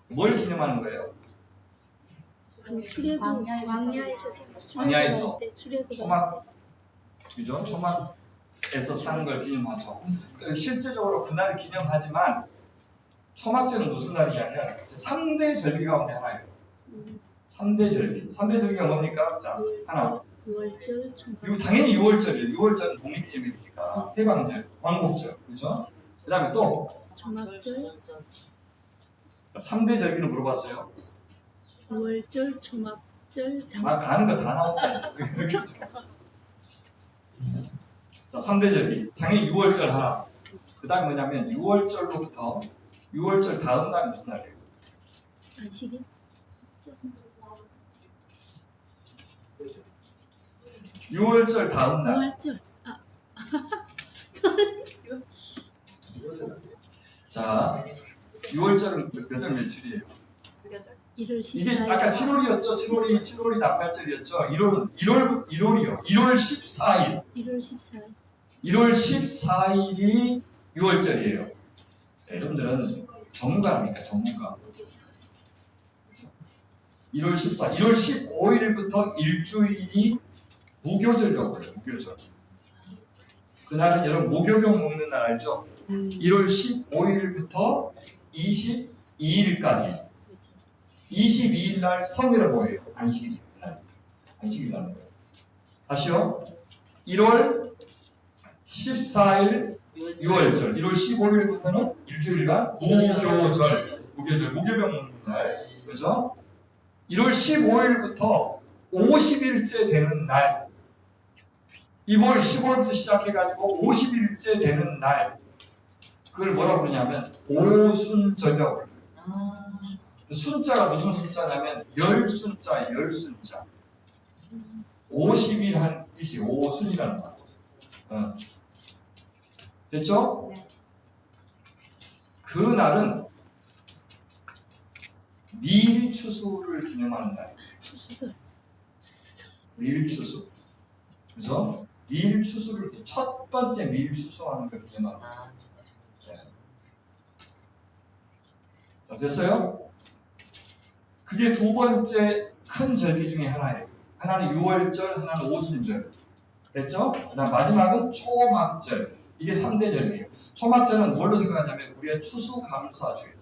뭘 기념하는 거예요? 그 출애굽 광야에서 광야에서 때 출애굽 초막, 그죠? 초막에서 사는 걸 기념하죠. 실제적으로 그날을 기념하지만 초막절은 무슨 날이냐면 3대 절기 가운데 하나예요. 3대 절기. 3대 절기가 뭡니까? 자, 하나. 6월절 초막 당연히 6월절이에요. 6월절은 독립기념일이니까 해방절, 광복절, 그죠? 그 다음에 또 초막절 3대 절기를 물어봤어요. 6월절 초막절 아는 거 다 나온다. 자, 3대 절기. 당연히 6월절 하나. 그 다음에 뭐냐면 6월절로부터 6월절 다음 날이 무슨 날이에요? 안식일 6월절 다음 날. 5월절 자, 6월절은 몇월 며칠이에요? 1월 이게 14일 아까 7월이었죠? 7월이 납달절이었죠? 1월이요. 1월 14일. 1월 14일 1월 14일이 6월절이에요. 여러분들은 전문가입니까? 전문가. 1월 14일, 1월 15일부터 일주일이 무교절이라고 해요. 무교절. 그날은 여러분 무교병 먹는 날 알죠? 1월 15일부터 22일까지 22일 날 성이라고 해요. 안식일 날. 안식일 날. 다시요. 1월 14일 6월절. 1월 15일부터는 일주일간 무교절. 무교병 먹는 날. 그죠? 1월 15일부터 50일째 되는 날. 2월 15일부터 시작해가지고 50일째 되는 날. 그걸 뭐라고 그러냐면 오순절이라고 그래요. 순자가 무슨 순자냐면 열순자, 열순자. 50일 한 뜻이 오순이라는 말. 됐죠? 네. 그 날은 밀추수를 기념하는 날. 추수절 밀추수. 그죠? 밀추수를 첫 번째 밀추수하는 걸 기념하는 날. 자, 됐어요? 그게 두 번째 큰 절기 중에 하나예요. 하나는 6월절, 하나는 오순절. 됐죠? 그다음 마지막은 초막절. 이게 3대 절기예요. 초막절은 뭘로 생각하냐면 우리의 추수감사주의.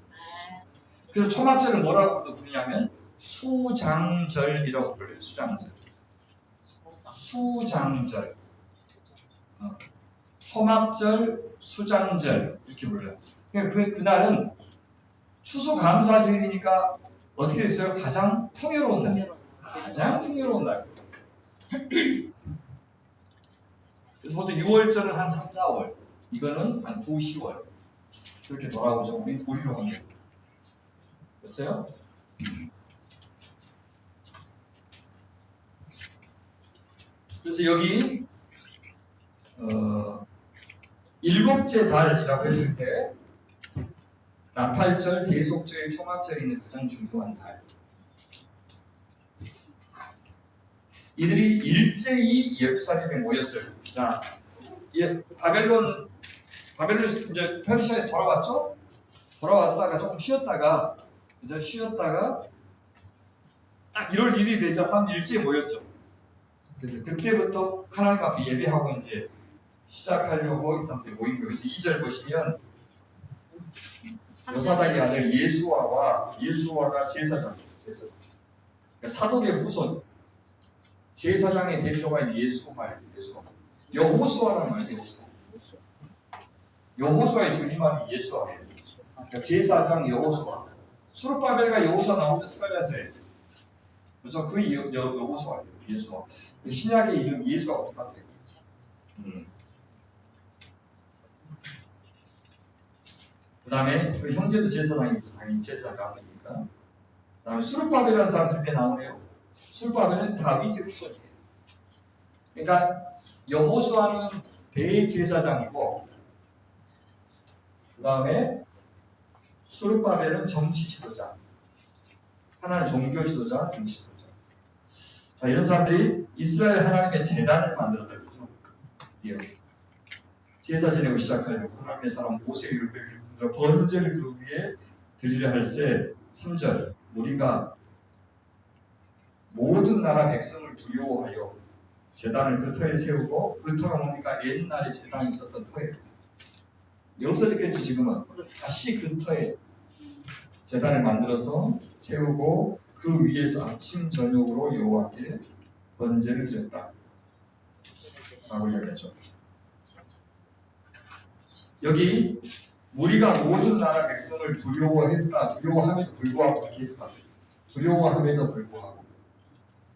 그래서 초막절을 뭐라고 부르냐면 수장절이라고 불러요. 수장절. 수장절. 초막절, 수장절 이렇게 불러요. 그러니까 그날은 추수감사주의니까 어떻게 됐어요? 가장 풍요로운 날. 가장 풍요로운 날. 그래서 보통 6월절은 한 3, 4월, 이거는 한 9, 10월 이렇게 돌아오죠. 우리로 하면. 됐어요? 그래서 여기 일곱째 달이라고 했을 때 나팔절, 대속절, 초막절이 가장 중요한 달. 이들이 일제히 예루살렘에 모였어요. 자, 바벨론 이제 페르시아에서 돌아왔죠? 돌아왔다가 조금 쉬었다가 딱 1월 1일이 되자 사람들이 일제히 모였죠. 그래서 그때부터 하나님 앞에 예배하고 이제 시작하려고 이 사람들이 모인 거예요. 그래서 2절 보시면 요사닥의 아들 예수아가 제사장. 그러니까 사독의 후손. 제사장의 대표가 예수아예요. 여호수아라는 말이에요. 여호수아의 줄임말이 예수아예요. 그러니까 제사장 여호수아. 수르바벨과 여호수아 나오죠. 스가랴서에. 그래서 그 여호수아예요. 예수아. 신약의 이름 예수아가 똑같아요. 그 그다음에 그 형제도 제사장이고 당연히 제사장이니까. 그다음에 수르바벨이라는 사람 드디어 나오네요. 수르바벨은 다윗의 후손이에요. 그러니까 여호수아는 대제사장이고, 그다음에 수르바벨은 정치 지도자, 하나는 종교 지도자, 정치 지도자. 자, 이런 사람들이 이스라엘 하나님의 제단을 만들었다 그러죠. 드디어 제사 지내고 시작하려고 하나님의 사람 모세의 율법을 번제를 그 위에 드리려 할세 3절 우리가 모든 나라 백성을 두려워하여 제단을 그 터에 세우고, 그 터가 뭡니까? 옛날에 제단이 있었던 터예요. 없어졌겠죠. 지금은 다시 그 터에 제단을 만들어서 세우고 그 위에서 아침 저녁으로 여호와께 번제를 드렸다 라고 이야기하죠. 여기 우리가 모든 나라 백성을 두려워했다, 두려워함에도 불구하고 계속 봤어요. 두려워함에도 불구하고,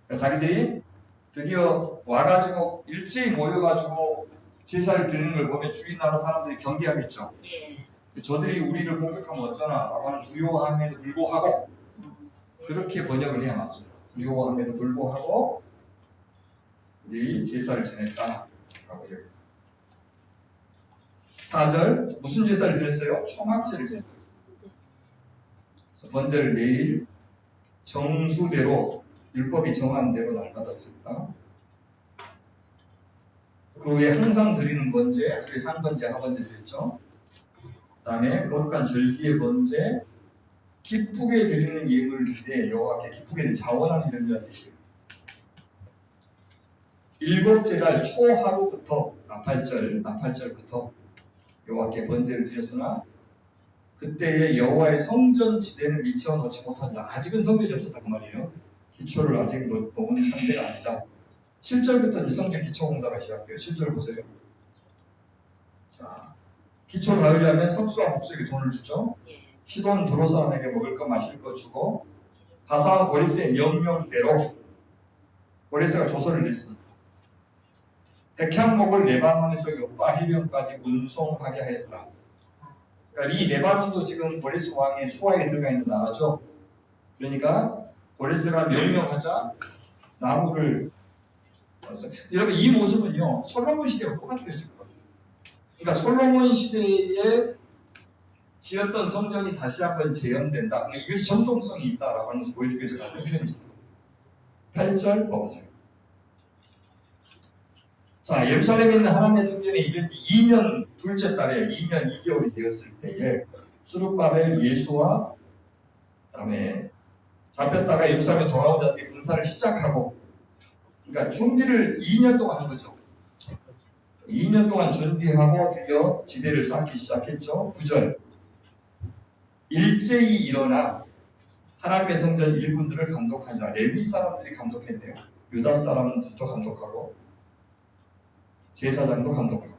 그러니까 자기들이 드디어 와가지고 일제히 모여가지고 제사를 드리는 걸 보면 주위 나라 사람들이 경계하겠죠. 예. 저들이 우리를 공격하면 어쩌나 라고 하는 두려워함에도 불구하고, 그렇게 번역을 해야 맞습니다. 두려워함에도 불구하고 그들이 제사를 지냈다라고 이야기합니다. 4절 무슨 제사를 드렸어요? 초막제를 지냈다. 번제를 매일 정수대로 율법이 정한 대로 날마다 드렸다. 그 외에 항상 드리는 번제, 상번제, 하번제 드렸죠. 그 다음에 거룩한 절기의 번제, 기쁘게 드리는 예물인데 여호와께 기쁘게 자원하는 이런 뜻이에요. 일곱째 달 초하루부터 나팔절부터 여호와께 번제를 드렸으나 그때의 여호와의 성전 지대는 미쳐 놓지 못하더라. 아직은 성전이 없었다 그 말이에요. 기초를 아직 놓은 상태가 아니다. 7절부터 성전 기초 공사가 시작돼요. 7절 보세요. 자, 기초 닿으려면 석수와 목수에게 돈을 주죠. 시돈 두로 사람에게 먹을 거 마실 거 주고, 바사와 고레스의 명령대로 고레스가 조서를 냈습니다. 백향목을 레바논에서 요파 해변까지 운송하게 하였더라. 그러니까 이 레바논도 지금 고레스 왕의 수하에 들어가 있는 나라죠. 그러니까 고레스가 명령하자 나무를 왔어요. 여러분 이 모습은요 솔로몬 시대와 똑같아요 지금. 그러니까 솔로몬 시대에 지었던 성전이 다시 한번 재현된다. 그러니까 이것이 정통성이 있다라고 하는 것을 보여주기 위해서 같은 표현이 있습니다. 8절 봐보세요. 자, 예루살렘에 있는 하나님의 성전에 이른 지 2년 둘째 달에 2년 2개월이 되었을 때에 수르바벨 예수와 그다음에 잡혔다가 예루살렘에 돌아오자 공사를 시작하고, 그러니까 준비를 2년 동안 한 거죠. 2년 동안 준비하고 드디어 지대를 쌓기 시작했죠. 9절 일제히 일어나 하나님의 성전 일꾼들을 감독하니라. 레위 사람들이 감독했네요. 유다 사람들도 감독하고 제사장도 감독하고.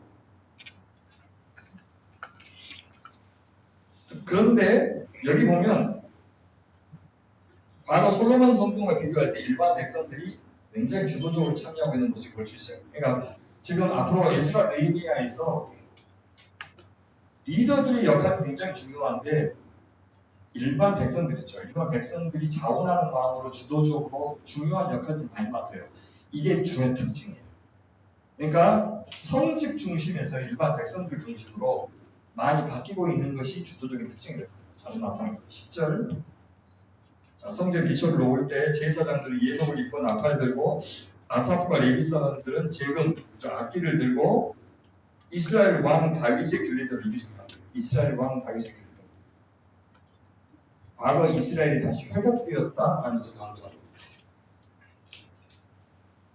그런데 여기 보면 과거 솔로몬 성전과 비교할 때 일반 백성들이 굉장히 주도적으로 참여하고 있는 모습을 볼 수 있어요. 그러니까 지금 앞으로 에스라 느헤미야에서 리더들의 역할이 굉장히 중요한데 일반 백성들 있죠. 일반 백성들이 자원하는 마음으로 주도적으로 중요한 역할을 많이 맡아요. 이게 주의 특징이에요. 그러니까 성직 중심에서 일반 백성들 중심으로 많이 바뀌고 있는 것이 주도적인 특징이 자주 나타납니다. 10절 자, 성전 기초를 놓을 때 제사장들이 예복을 입고 나팔 들고 아삽과 레위 사람들은 재금, 악기를 들고 이스라엘 왕 다윗의 규례대로 이기십니다. 이스라엘 왕 다윗의 규례. 과거 이스라엘이 다시 회복되었다 하면서 강조합니다.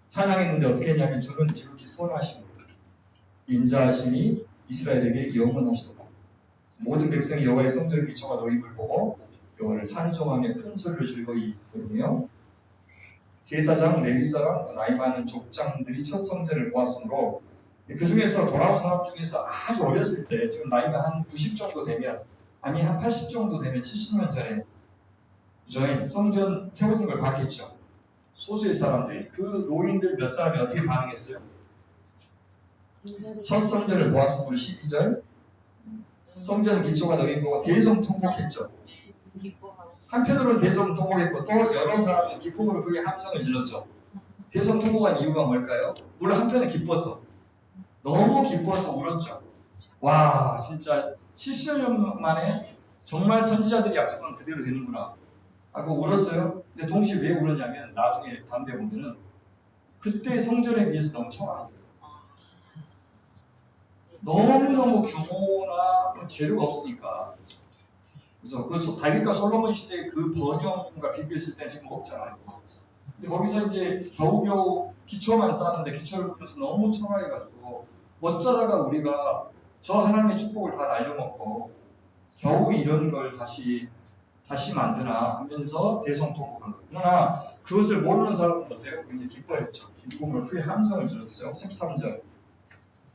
찬양했는데 어떻게 했냐면 주는 지극히 선하심으로 인자하심이 이스라엘에게 영원하시도다. 모든 백성이 여호와의 성전의 기초가 놓임을 보고 여호와를 찬송하며 큰 소리로 즐거이 부르며 제사장 레위 사람 나이 많은 족장들이 첫 성전을 보았으므로 그 중에서 돌아온 사람 중에서 아주 어렸을 때 지금 나이가 한 90 정도 되면 아니 한 80 정도 되면 70년 전에 저희 성전 세워진 걸 봤겠죠. 소수의 사람들이 그 노인들 몇 사람이 어떻게 반응했어요? 첫 성전을 보았으므로 12절 성전 기초가 너인 거고 대성통곡했죠. 기뻐하고 한편으로는 대성통곡했고 또 여러 사람이 기쁨으로 그의 함성을 질렀죠. 대성통곡한 이유가 뭘까요? 물론 한편은 기뻐서 너무 기뻐서 울었죠. 와 진짜 70년 만에 정말 선지자들이 약속한 그대로 되는구나 하고 울었어요. 근데 동시에 왜 울었냐면 나중에 담배 보면은 그때 성전에 비해서 너무 초라합니다. 너무너무 규모나 재료가 없으니까. 그래서 그 다윗과 솔로몬 시대의 그 번영과 비교했을 때는 지금 없잖아요. 근데 거기서 이제 겨우겨우 기초만 쌓았는데 기초를 보면서 너무 초라해가지고 어쩌다가 우리가 저 하나님의 축복을 다 날려먹고 겨우 이런 걸 다시 만드나 하면서 대성통곡한 거예요. 그러나 그것을 모르는 사람은 어때요? 굉장히 기뻐했죠. 기쁨으로 크게 함성을 질렀어요. 13절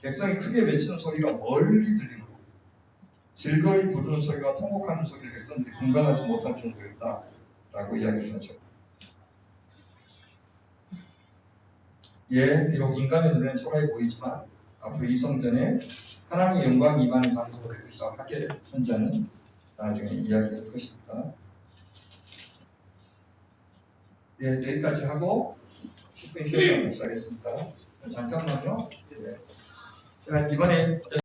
백성이 크게 외치는 소리가 멀리 들리는 거예요. 즐거이 부르는 소리와 통곡하는 소리를 백성들이 분간하지 못할 정도였다라고 이야기하죠. 예, 비록 인간의 눈에는 초라해 보이지만 앞으로 이 성전에 하나님의 영광이 임하는 장소가 될 것이라고 하게 선지자는 나중에 이야기할 것입니다. 예, 여기까지 하고 10분 쉬었다 하겠습니다. 잠깐만요. 예. 제가 이번에